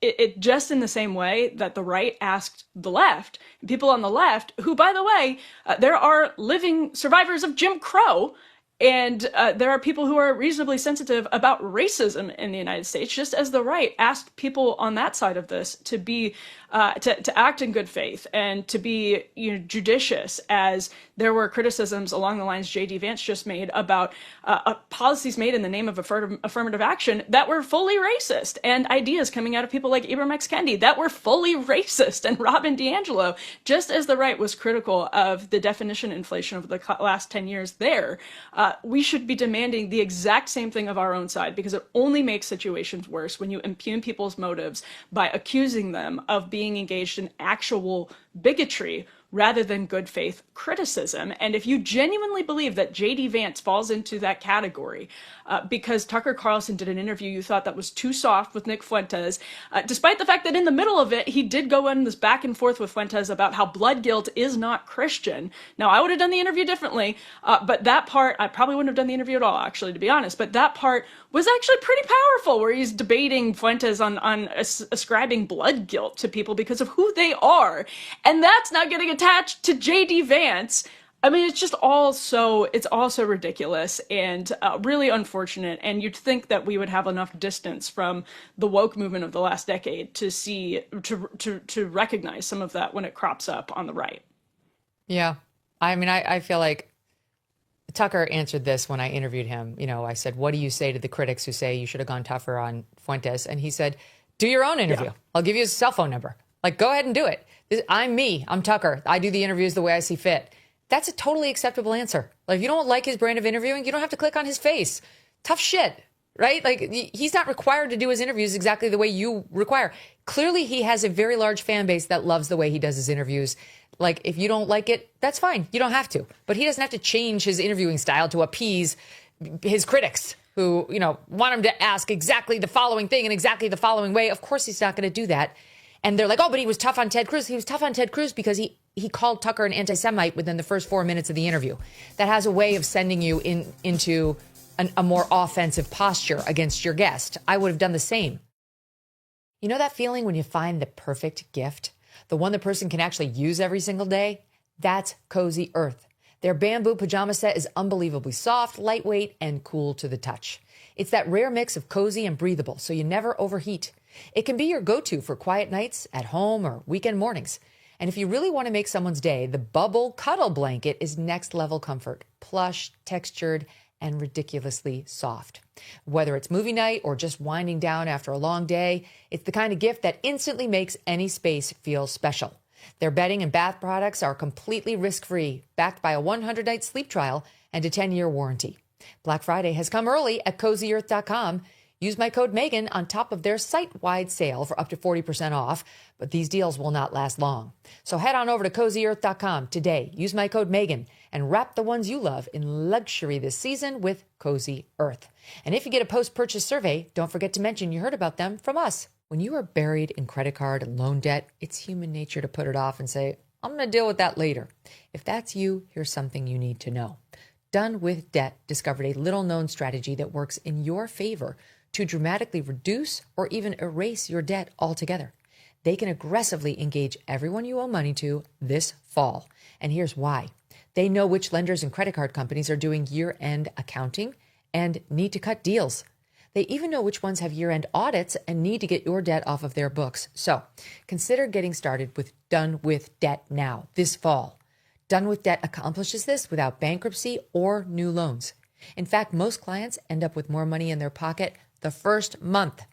it just in the same way that the right asked the left, people on the left, who, by the way, there are living survivors of Jim Crow, and there are people who are reasonably sensitive about racism in the United States, just as the right asked people on that side of this to be to act in good faith and to be judicious, as there were criticisms along the lines J.D. Vance just made about policies made in the name of affirmative action that were fully racist, and ideas coming out of people like Ibram X. Kendi that were fully racist, and Robin DiAngelo, just as the right was critical of the definition inflation of the last 10 years there. We should be demanding the exact same thing of our own side, because it only makes situations worse when you impugn people's motives by accusing them of being engaged in actual bigotry rather than good faith criticism. And if you genuinely believe that J.D. Vance falls into that category because Tucker Carlson did an interview you thought that was too soft with Nick Fuentes, despite the fact that in the middle of it, he did go in this back and forth with Fuentes about how blood guilt is not Christian. Now, I would have done the interview differently, but that part, I probably wouldn't have done the interview at all, actually, to be honest. But that part was actually pretty powerful, where he's debating Fuentes on ascribing blood guilt to people because of who they are. And that's not getting attached to J.D. Vance. I mean, it's all so ridiculous and really unfortunate. And you'd think that we would have enough distance from the woke movement of the last decade to see, to recognize some of that when it crops up on the right. Yeah. I mean, I feel like Tucker answered this when I interviewed him. I said, what do you say to the critics who say you should have gone tougher on Fuentes? And he said, do your own interview. Yeah. I'll give you his cell phone number. Like, go ahead and do it. I'm me. I'm Tucker. I do the interviews the way I see fit. That's a totally acceptable answer. Like, if you don't like his brand of interviewing, you don't have to click on his face. Tough shit, right? Like, he's not required to do his interviews exactly the way you require. Clearly, he has a very large fan base that loves the way he does his interviews. Like, if you don't like it, that's fine. You don't have to. But he doesn't have to change his interviewing style to appease his critics who, want him to ask exactly the following thing in exactly the following way. Of course, he's not going to do that. And they're like, oh, but he was tough on Ted Cruz. He was tough on Ted Cruz because he called Tucker an anti-Semite within the first 4 minutes of the interview. That has a way of sending you into a more offensive posture against your guest. I would have done the same. You know that feeling when you find the perfect gift? The one the person can actually use every single day? That's Cozy Earth. Their bamboo pajama set is unbelievably soft, lightweight, and cool to the touch. It's that rare mix of cozy and breathable, so you never overheat. It can be your go-to for quiet nights, at home, or weekend mornings. And if you really want to make someone's day, the Bubble Cuddle Blanket is next-level comfort. Plush, textured, and ridiculously soft. Whether it's movie night or just winding down after a long day, it's the kind of gift that instantly makes any space feel special. Their bedding and bath products are completely risk-free, backed by a 100-night sleep trial and a 10-year warranty. Black Friday has come early at CozyEarth.com. Use my code Megyn on top of their site-wide sale for up to 40% off, but these deals will not last long. So head on over to CozyEarth.com today. Use my code Megyn and wrap the ones you love in luxury this season with Cozy Earth. And if you get a post-purchase survey, don't forget to mention you heard about them from us. When you are buried in credit card and loan debt, it's human nature to put it off and say, I'm going to deal with that later. If that's you, here's something you need to know. Done with Debt discovered a little-known strategy that works in your favor to dramatically reduce or even erase your debt altogether. They can aggressively engage everyone you owe money to this fall. And here's why. They know which lenders and credit card companies are doing year-end accounting and need to cut deals. They even know which ones have year-end audits and need to get your debt off of their books. So consider getting started with Done with Debt now, this fall. Done with Debt accomplishes this without bankruptcy or new loans. In fact, most clients end up with more money in their pocket the first month.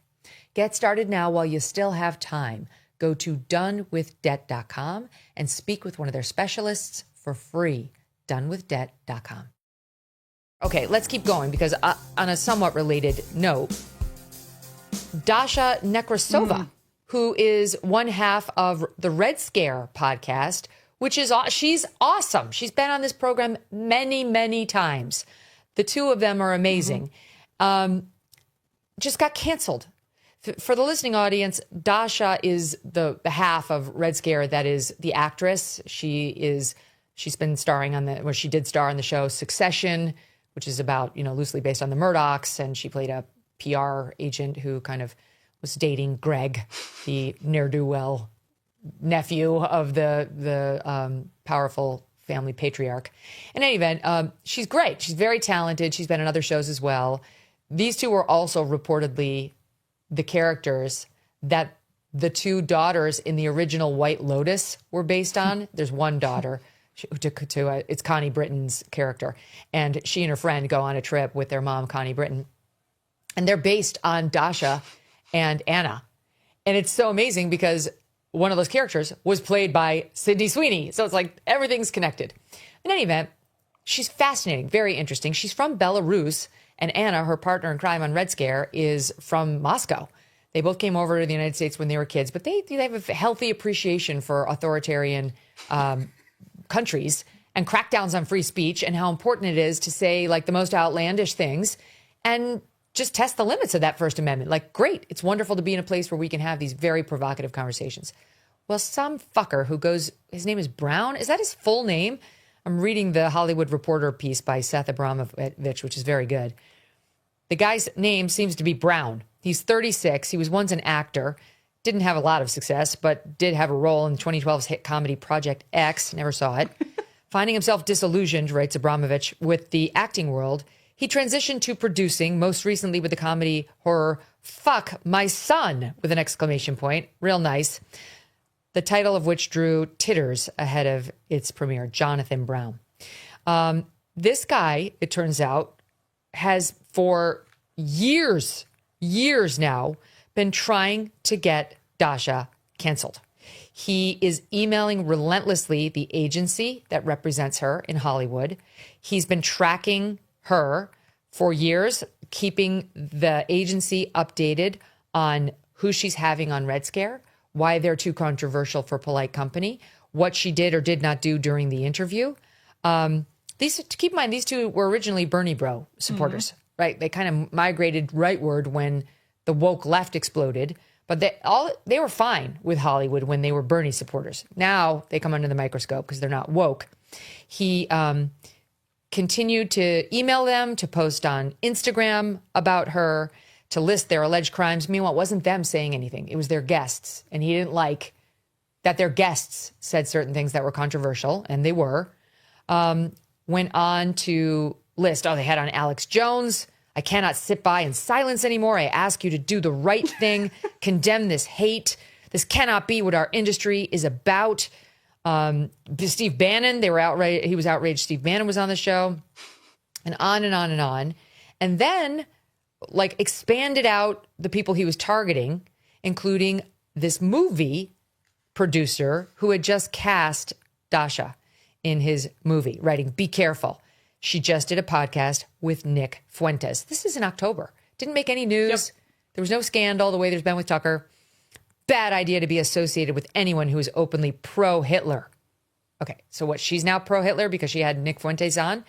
Get started now while you still have time. Go to donewithdebt.com and speak with one of their specialists for free. Donewithdebt.com. Okay, let's keep going because on a somewhat related note, Dasha Nekrasova, who is one half of the Red Scare podcast, which is, she's awesome. She's been on this program many, many times. The two of them are amazing. Just got canceled. For the listening audience, Dasha is the half of Red Scare that is the actress. She's been starring on she did star on the show Succession, which is about, loosely based on the Murdochs, and she played a PR agent who kind of was dating Greg, the ne'er-do-well nephew of the powerful family patriarch. In any event, she's great. She's very talented. She's been on other shows as well. These two were also reportedly the characters that the two daughters in the original White Lotus were based on. There's one daughter, it's Connie Britton's character, and she and her friend go on a trip with their mom, Connie Britton, and they're based on Dasha and Anna. And it's so amazing because one of those characters was played by Sydney Sweeney. So it's like everything's connected. In any event, she's fascinating, very interesting. She's from Belarus, and Anna, her partner in crime on Red Scare, is from Moscow. They both came over to the United States when they were kids, but they have a healthy appreciation for authoritarian countries and crackdowns on free speech and how important it is to say like the most outlandish things and just test the limits of that First Amendment. Like, great. It's wonderful to be in a place where we can have these very provocative conversations. Well, some fucker who goes, his name is Brown. Is that his full name? I'm reading the Hollywood Reporter piece by Seth Abramovich, which is very good. The guy's name seems to be Brown. He's 36. He was once an actor. Didn't have a lot of success, but did have a role in 2012's hit comedy Project X. Never saw it. Finding himself disillusioned, writes Abramovich, with the acting world, he transitioned to producing, most recently with the comedy horror Fuck My Son, with an exclamation point. Real nice. The title of which drew titters ahead of its premiere, Jonathan Brown. This guy, it turns out, has for years now been trying to get Dasha canceled. He is emailing relentlessly the agency that represents her in Hollywood. He's been tracking her for years, keeping the agency updated on who she's having on Red Scare, why they're too controversial for polite company, what she did or did not do during the interview. Keep in mind, these two were originally Bernie Bro supporters, right? They kind of migrated rightward when the woke left exploded, but they were fine with Hollywood when they were Bernie supporters. Now they come under the microscope because they're not woke. He continued to email them, to post on Instagram about her, to list their alleged crimes. Meanwhile, it wasn't them saying anything. It was their guests. And he didn't like that their guests said certain things that were controversial, and they were. Went on to list, they had on Alex Jones. I cannot sit by in silence anymore. I ask you to do the right thing, condemn this hate. This cannot be what our industry is about. Steve Bannon, they were outraged. He was outraged. Steve Bannon was on the show, and on and on and on. And then like expanded out the people he was targeting, including this movie producer who had just cast Dasha in his movie, writing, "Be careful. She just did a podcast with Nick Fuentes." This is in October. Didn't make any news. Yep. There was no scandal the way there's been with Tucker. Bad idea to be associated with anyone who is openly pro-Hitler. Okay, so what? She's now pro-Hitler because she had Nick Fuentes on?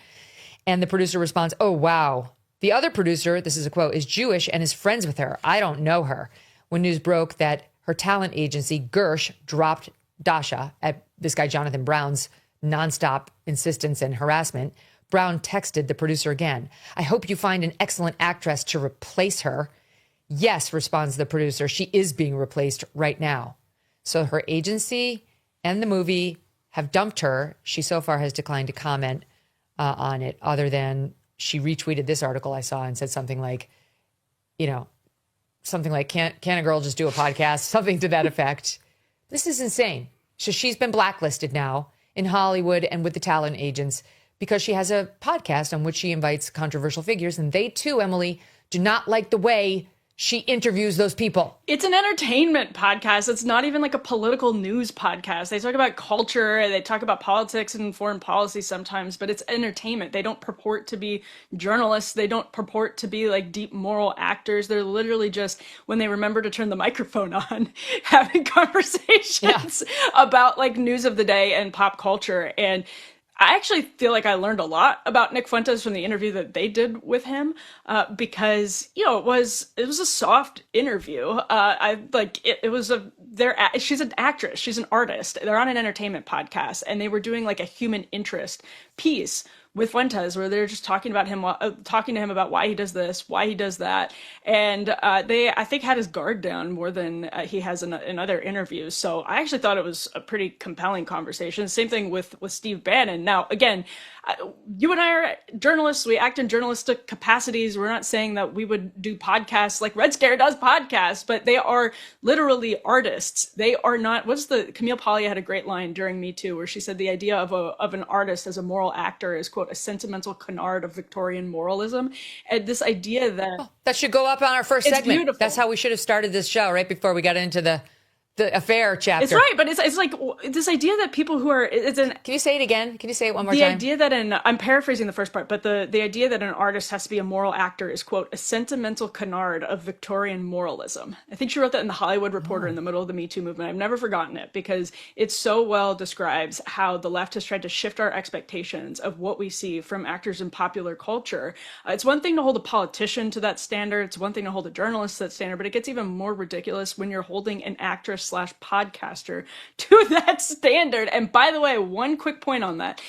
And the producer responds, "Oh, wow. The other producer," this is a quote, "is Jewish and is friends with her. I don't know her." When news broke that her talent agency, Gersh, dropped Dasha at this guy Jonathan Brown's nonstop insistence and harassment, Brown texted the producer again, "I hope you find an excellent actress to replace her." "Yes," responds the producer, "she is being replaced right now." So her agency and the movie have dumped her. She so far has declined to comment on it, other than she retweeted this article I saw and said something like, can a girl just do a podcast? Something to that effect. This is insane. So she's been blacklisted now in Hollywood and with the talent agents because she has a podcast on which she invites controversial figures. And they too, Emily, do not like the way she interviews those people. It's an entertainment podcast. It's not even like a political news podcast. They talk about culture, they talk about politics and foreign policy sometimes, but it's entertainment. They don't purport to be journalists. They don't purport to be like deep moral actors. They're literally just, when they remember to turn the microphone on, having conversations about like news of the day and pop culture. And I actually feel like I learned a lot about Nick Fuentes from the interview that they did with him, because it was a soft interview. She's an actress, she's an artist. They're on an entertainment podcast, and they were doing like a human interest piece with Fuentes, where they're just talking to him about why he does this, why he does that, and they, I think, had his guard down more than he has in other interviews. So I actually thought it was a pretty compelling conversation. Same thing with Steve Bannon. Now, again, you and I are journalists. We act in journalistic capacities. We're not saying that we would do podcasts like Red Scare does podcasts, but they are literally artists. They are not. Camille Paglia had a great line during Me Too, where she said the idea of an artist as a moral actor is, quote, a sentimental canard of Victorian moralism. And this idea that that should go up on our first segment. Beautiful. That's how we should have started this show, right before we got into the affair chapter. It's right, but it's like this idea that people who are, Can you say it again? Can you say it one more time? The idea that I'm paraphrasing the first part, but the idea that an artist has to be a moral actor is, quote, a sentimental canard of Victorian moralism. I think she wrote that in the Hollywood Reporter in the middle of the Me Too movement. I've never forgotten it, because it so well describes how the left has tried to shift our expectations of what we see from actors in popular culture. It's one thing to hold a politician to that standard. It's one thing to hold a journalist to that standard, but it gets even more ridiculous when you're holding an actress / podcaster to that standard. And by the way, one quick point on that.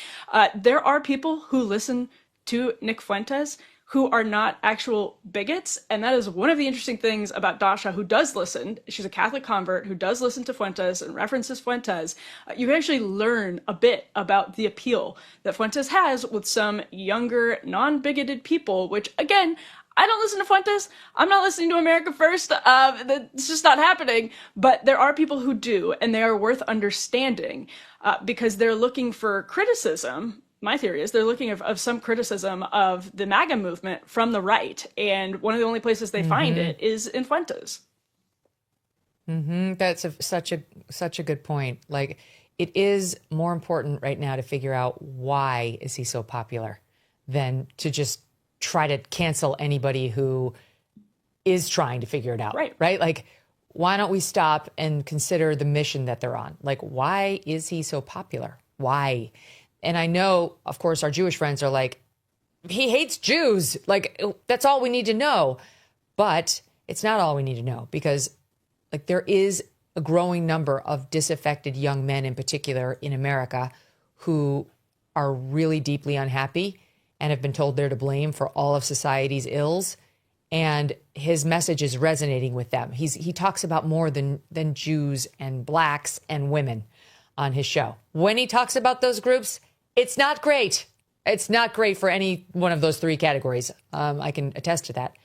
There are people who listen to Nick Fuentes who are not actual bigots. And that is one of the interesting things about Dasha, who does listen. She's a Catholic convert who does listen to Fuentes and references Fuentes. You can actually learn a bit about the appeal that Fuentes has with some younger, non-bigoted people, which, again, I don't listen to Fuentes. I'm not listening to America First. It's just not happening. But there are people who do, and they are worth understanding, because they're looking for criticism. My theory is they're looking of some criticism of the MAGA movement from the right. And one of the only places they find it is in Fuentes. That's such a good point. Like, it is more important right now to figure out why is he so popular than to just try to cancel anybody who is trying to figure it out. Right? Like, why don't we stop and consider the mission that they're on? Like, why is he so popular? Why? And I know, of course, our Jewish friends are like, he hates Jews. Like, that's all we need to know. But it's not all we need to know, because like, there is a growing number of disaffected young men in particular in America who are really deeply unhappy and have been told they're to blame for all of society's ills. And his message is resonating with them. He talks about more than Jews and blacks and women on his show. When he talks about those groups, it's not great. It's not great for any one of those three categories. I can attest to that.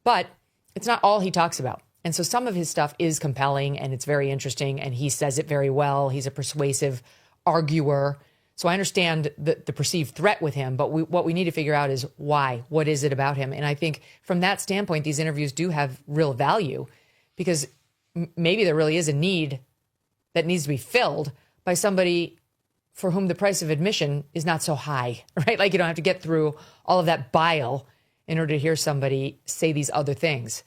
But it's not all he talks about. And so some of his stuff is compelling and it's very interesting, and he says it very well. He's a persuasive arguer. So I understand the perceived threat with him, but what we need to figure out is why. What is it about him? And I think from that standpoint, these interviews do have real value, because maybe there really is a need that needs to be filled by somebody for whom the price of admission is not so high, right? Like, you don't have to get through all of that bile in order to hear somebody say these other things.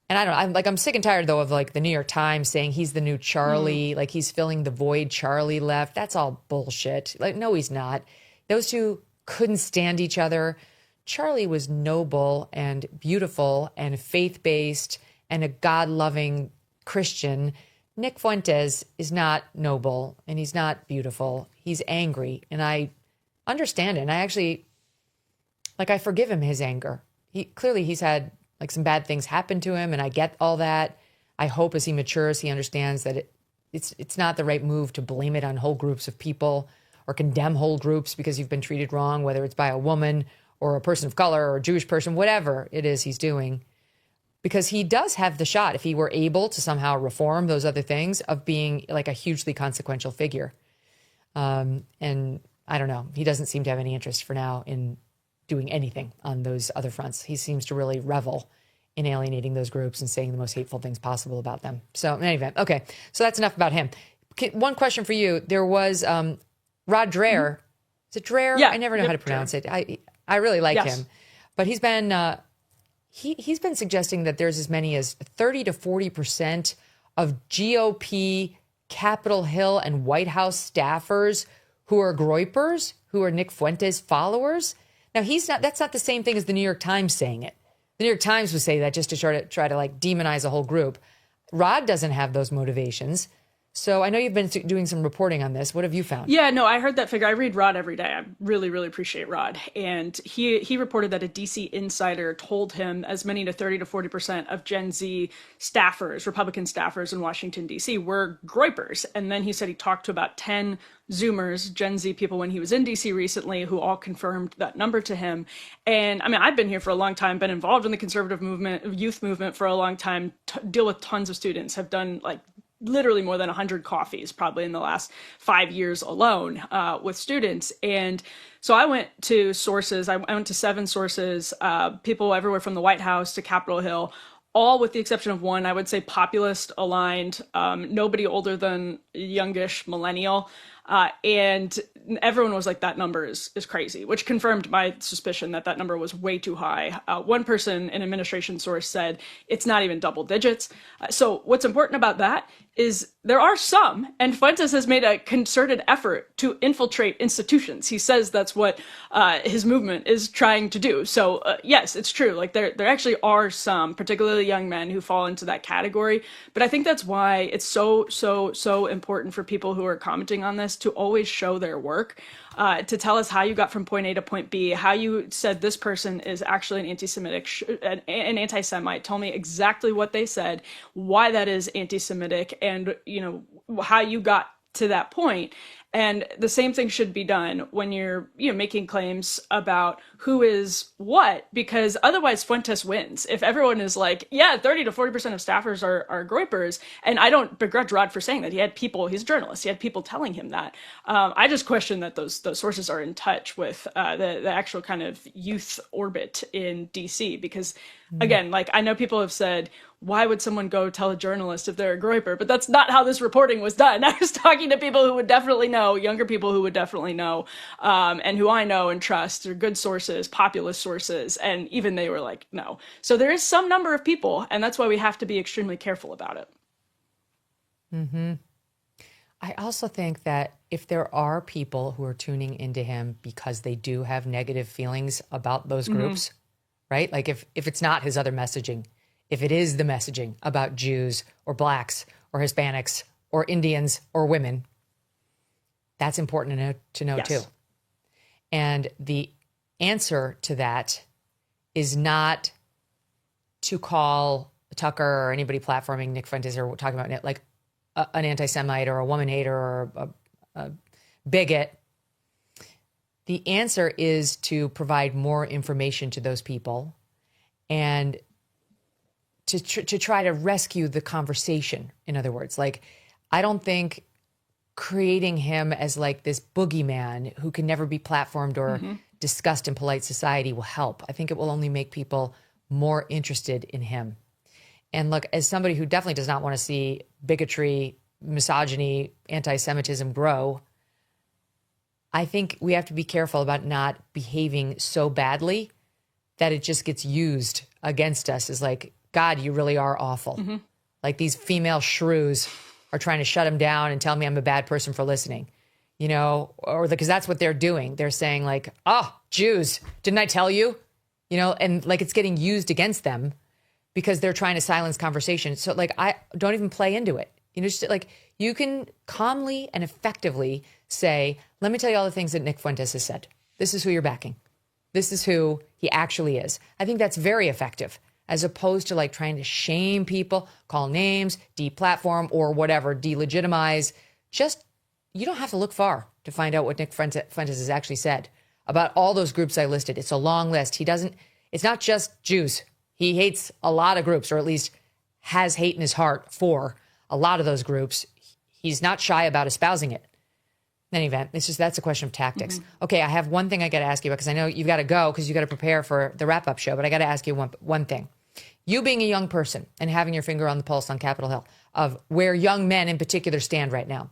And I don't know, I'm sick and tired, though, of like the New York Times saying he's the new Charlie, like he's filling the void Charlie left. That's all bullshit. Like, no, he's not. Those two couldn't stand each other. Charlie was noble and beautiful and faith-based and a God-loving Christian. Nick Fuentes is not noble and he's not beautiful. He's angry, and I understand it. And I actually, like, I forgive him his anger. He's had like some bad things happen to him, and I get all that. I hope as he matures, he understands that it's not the right move to blame it on whole groups of people or condemn whole groups because you've been treated wrong, whether it's by a woman or a person of color or a Jewish person, whatever it is he's doing. Because he does have the shot, if he were able to somehow reform those other things, of being like a hugely consequential figure. And I don't know, he doesn't seem to have any interest for now in doing anything on those other fronts. He seems to really revel in alienating those groups and saying the most hateful things possible about them. So in any event, okay. So that's enough about him. One question for you. There was Rod Dreher. Is it Dreher? Yeah. I never know how to pronounce it. I really like him. But he's been he's been suggesting that there's as many as 30 to 40% of GOP, Capitol Hill, and White House staffers who are groypers, who are Nick Fuentes followers. Now, that's not the same thing as the New York Times saying it. The New York Times would say that just to try to like demonize a whole group. Rod doesn't have those motivations. So I know you've been doing some reporting on this. What have you found? Yeah, no, I heard that figure. I read Rod every day. I really, really appreciate Rod. And he reported that a DC insider told him as many to 30 to 40% of Gen Z staffers, Republican staffers in Washington, D.C. were groypers. And then he said he talked to about 10 Zoomers, Gen Z people, when he was in DC recently, who all confirmed that number to him. And I mean, I've been here for a long time, been involved in the conservative movement, youth movement for a long time, deal with tons of students, have done like literally more than 100 coffees probably in the last 5 years alone with students. And so I went to sources. I went to 7 sources, people everywhere from the White House to Capitol Hill, all with the exception of one, I would say populist aligned, nobody older than youngish millennial. And everyone was like, that number is crazy, which confirmed my suspicion that number was way too high. One person, an administration source, said it's not even double digits. So what's important about that is there are some, and Fuentes has made a concerted effort to infiltrate institutions. He says that's what his movement is trying to do. So yes, it's true. Like there actually are some, particularly young men, who fall into that category. But I think that's why it's so important for people who are commenting on this to always show their work, to tell us how you got from point A to point B, how you said this person is actually an anti-Semitic, an anti-Semite. Tell me exactly what they said, why that is anti-Semitic, and how you got to that point. And the same thing should be done when you're making claims about who is what, because otherwise Fuentes wins. If everyone is like, yeah, 30 to 40% of staffers are groypers, and I don't begrudge Rod for saying that. He had people, he's a journalist, he had people telling him that. I just question that those sources are in touch with the actual kind of youth orbit in DC, because again, like I know people have said, why would someone go tell a journalist if they're a groyper? But that's not how this reporting was done. I was talking to people who would definitely know, younger people who would definitely know, and who I know and trust. They're good sources, populist sources, and even they were like, no. So there is some number of people, and that's why we have to be extremely careful about it. Mm-hmm. I also think that if there are people who are tuning into him because they do have negative feelings about those groups, right? Like if it's not his other messaging, if it is the messaging about Jews or blacks or Hispanics or Indians or women, that's important to know too. And the answer to that is not to call Tucker or anybody platforming Nick Fuentes or talking about it like an anti-Semite or a woman hater or a bigot. The answer is to provide more information to those people and to try to rescue the conversation. In other words, like, I don't think creating him as like this boogeyman who can never be platformed or discussed in polite society will help. I think it will only make people more interested in him. And look, as somebody who definitely does not want to see bigotry, misogyny, anti-Semitism grow, I think we have to be careful about not behaving so badly that it just gets used against us as like, God, you really are awful. Like these female shrews are trying to shut him down and tell me I'm a bad person for listening, or because that's what they're doing. They're saying like, oh, Jews, didn't I tell you? And like it's getting used against them because they're trying to silence conversation. So like, I don't even play into it. Just like you can calmly and effectively say, let me tell you all the things that Nick Fuentes has said. This is who you're backing. This is who he actually is. I think that's very effective, as opposed to like trying to shame people, call names, deplatform or whatever, delegitimize. Just, you don't have to look far to find out what Nick Fuentes has actually said about all those groups I listed. It's a long list. It's not just Jews. He hates a lot of groups, or at least has hate in his heart for a lot of those groups. He's not shy about espousing it. In any event, that's a question of tactics. Okay, I have one thing I got to ask you about, because I know you've got to go because you got to prepare for the wrap-up show, but I got to ask you one thing. you being a young person and having your finger on the pulse on Capitol Hill of where young men in particular stand right now.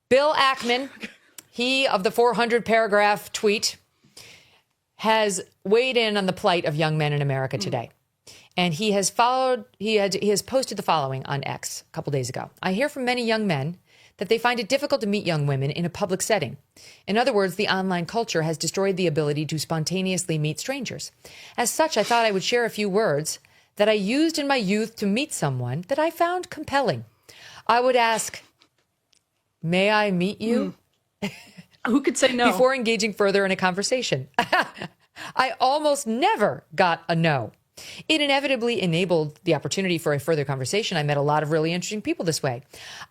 Bill Ackman, he of the 400-paragraph tweet, has weighed in on the plight of young men in America today. And he has posted the following on X a couple days ago. I hear from many young men that they find it difficult to meet young women in a public setting. In other words, the online culture has destroyed the ability to spontaneously meet strangers. As such, I thought I would share a few words that I used in my youth to meet someone that I found compelling. I would ask, may I meet you? Who could say no? Before engaging further in a conversation. I almost never got a no. It inevitably enabled the opportunity for a further conversation. I met a lot of really interesting people this way.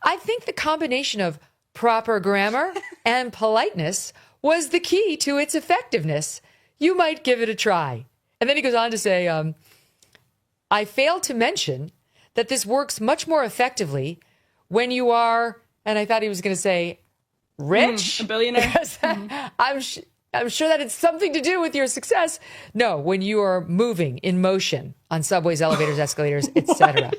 I think the combination of proper grammar and politeness was the key to its effectiveness. You might give it a try. And then he goes on to say, I failed to mention that this works much more effectively when you are, and I thought he was going to say, rich? A billionaire? I'm sure that it's something to do with your success. No, when you are moving in motion on subways, elevators, escalators, etc.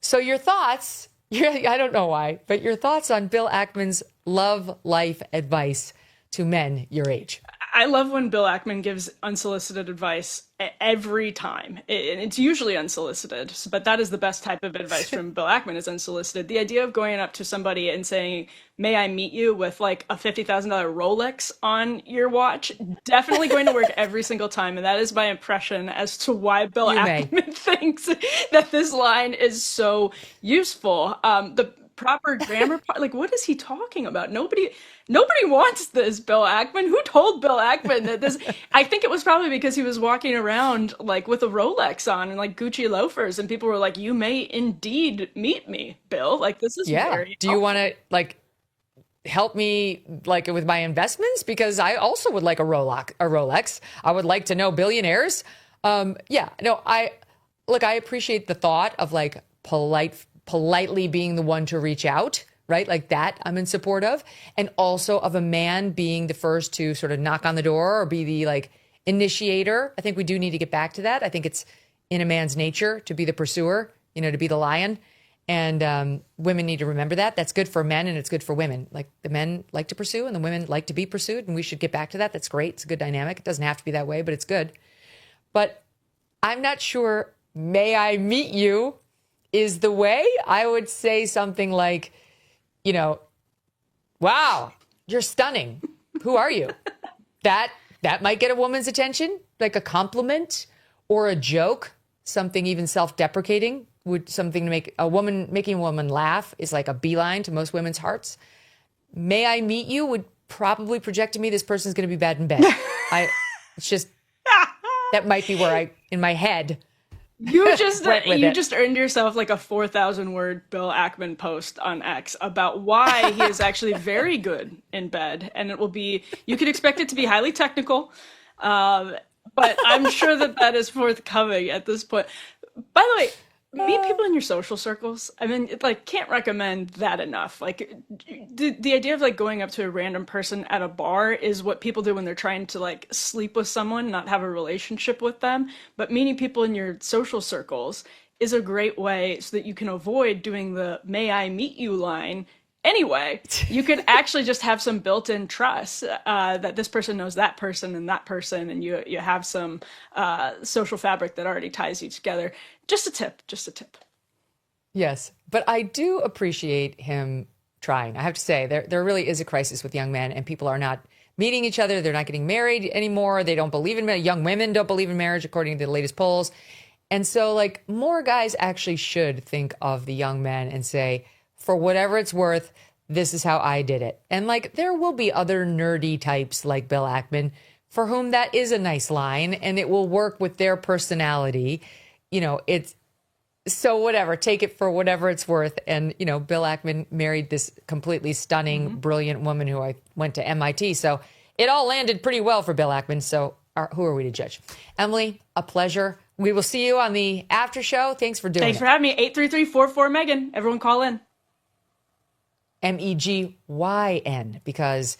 So your thoughts, I don't know why, but your thoughts on Bill Ackman's love life advice to men your age. I love when Bill Ackman gives unsolicited advice every time. It's usually unsolicited, but that is the best type of advice from Bill Ackman, is unsolicited. The idea of going up to somebody and saying, may I meet you, with like a $50,000 Rolex on your watch, definitely going to work every single time. And that is my impression as to why Bill Ackman thinks that this line is so useful. The proper grammar part, like, what is he talking about? Nobody wants this, Bill Ackman. Who told Bill Ackman that this? I think it was probably because he was walking around like with a Rolex on and like Gucci loafers, and people were like, you may indeed meet me, Bill. Like, this is very Do you want to like help me like with my investments? Because I also would like a Rolex. I would like to know billionaires. I appreciate the thought of like politely being the one to reach out, right? Like that I'm in support of. And also of a man being the first to sort of knock on the door or be the like initiator. I think we do need to get back to that. I think it's in a man's nature to be the pursuer, to be the lion. And women need to remember that. That's good for men and it's good for women. Like the men like to pursue and the women like to be pursued. And we should get back to that. That's great. It's a good dynamic. It doesn't have to be that way, but it's good. But I'm not sure, may I meet you is the way. I would say something like, wow, you're stunning. Who are you? That might get a woman's attention, like a compliment or a joke, something even self-deprecating, something to making a woman laugh is like a beeline to most women's hearts. May I meet you would probably project to me this person's going to be bad in bed. It's just, that might be where in my head, You just earned yourself like a 4,000 word Bill Ackman post on X about why he is actually very good in bed. And you could expect it to be highly technical. But I'm sure that is forthcoming at this point. By the way, meet people in your social circles. I mean, can't recommend that enough. Like the idea of like going up to a random person at a bar is what people do when they're trying to like sleep with someone, not have a relationship with them. But meeting people in your social circles is a great way so that you can avoid doing the "may I meet you" line. Anyway, you could actually just have some built-in trust that this person knows that person, and you have some social fabric that already ties you together. Just a tip. Yes, but I do appreciate him trying. I have to say, there really is a crisis with young men, and people are not meeting each other. They're not getting married anymore. They don't believe in marriage. Young women don't believe in marriage, according to the latest polls. And so, like, more guys actually should think of the young men and say, for whatever it's worth, this is how I did it. And like, there will be other nerdy types like Bill Ackman for whom that is a nice line and it will work with their personality. It's so whatever, take it for whatever it's worth. And, Bill Ackman married this completely stunning, brilliant woman who I went to MIT. So it all landed pretty well for Bill Ackman. So who are we to judge? Emily, a pleasure. We will see you on the after show. Thanks for doing it. Thanks for having me. 833-44-MEGYN. Everyone call in. MEGYN, because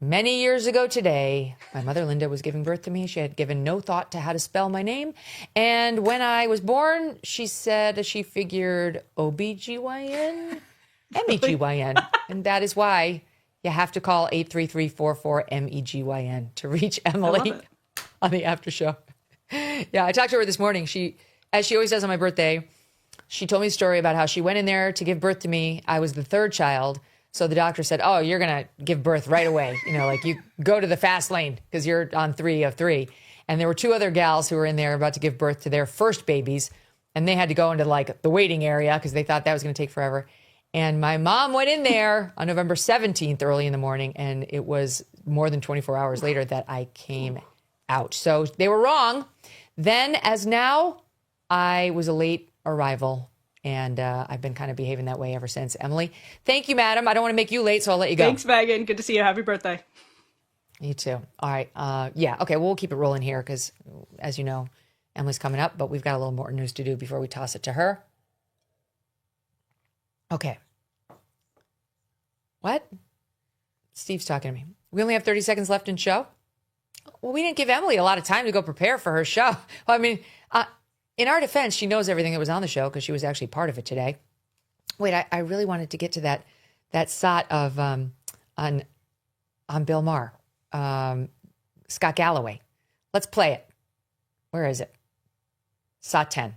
Many years ago today, my mother Linda was giving birth to me. She had given no thought to how to spell my name. And when I was born, she said she figured OBGYN, MEGYN. And that is why you have to call 833-44-MEGYN to reach Emily on the after show. Yeah, I talked to her this morning. She, as she always does on my birthday, she told me a story about how she went in there to give birth to me. I was the third child. So the doctor said, oh, you're going to give birth right away. You know, like you go to the fast lane because you're on 3 of 3. And there were 2 other gals who were in there about to give birth to their first babies. And they had to go into like the waiting area because they thought that was going to take forever. And my mom went in there on November 17th, early in the morning. And it was more than 24 hours later that I came out. So they were wrong. Then as now, I was a late arrival. And I've been kind of behaving that way ever since. Emily, thank you, madam. I don't want to make you late, so I'll let you go. Thanks, Megyn. Good to see you. Happy birthday. You too. All right. Yeah. Okay. We'll keep it rolling here because, as you know, Emily's coming up, but we've got a little more news to do before we toss it to her. Okay. What? Steve's talking to me. We only have 30 seconds left in show. Well, we didn't give Emily a lot of time to go prepare for her show. Well, I mean, in our defense, she knows everything that was on the show because she was actually part of it today. Wait, I really wanted to get to that shot of on Bill Maher, Scott Galloway. Let's play it. Where is it? Shot 10.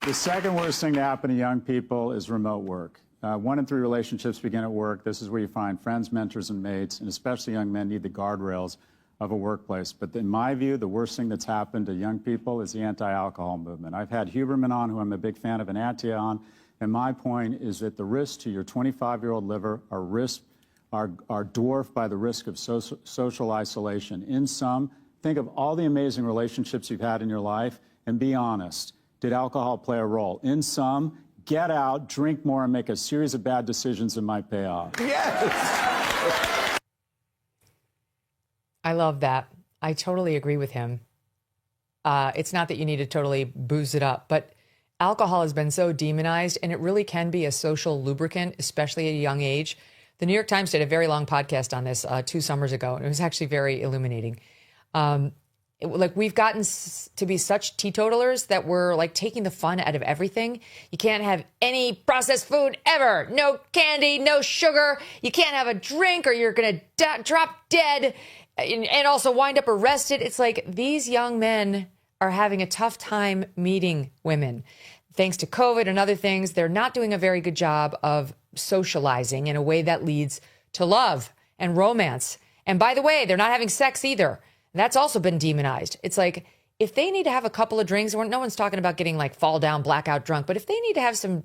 The second worst thing to happen to young people is remote work. 1 in 3 relationships begin at work. This is where you find friends, mentors, and mates, and especially young men need the guardrails of a workplace. But in my view, the worst thing that's happened to young people is the anti-alcohol movement. I've had Huberman on, who I'm a big fan of, and Attia on, and my point is that the risks to your 25-year-old liver are dwarfed by the risk of social isolation. In sum, think of all the amazing relationships you've had in your life and be honest. Did alcohol play a role? In sum, get out, drink more, and make a series of bad decisions that might pay off. Yes! I love that. I totally agree with him. It's not that you need to totally booze it up, but alcohol has been so demonized, and it really can be a social lubricant, especially at a young age. The New York Times did a very long podcast on this 2 summers ago, and it was actually very illuminating. We've gotten to be such teetotalers that we're like taking the fun out of everything. You can't have any processed food ever. No candy, no sugar. You can't have a drink or you're going to drop dead and also wind up arrested. It's like these young men are having a tough time meeting women. Thanks to COVID and other things, they're not doing a very good job of socializing in a way that leads to love and romance. And by the way, they're not having sex either. That's also been demonized. It's like if they need to have a couple of drinks, no one's talking about getting like fall down, blackout drunk, but if they need to have some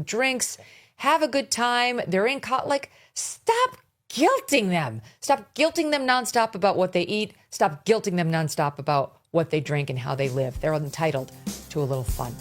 drinks, have a good time, they're in stop guilting them. Stop guilting them nonstop about what they eat. Stop guilting them nonstop about what they drink and how they live. They're entitled to a little fun.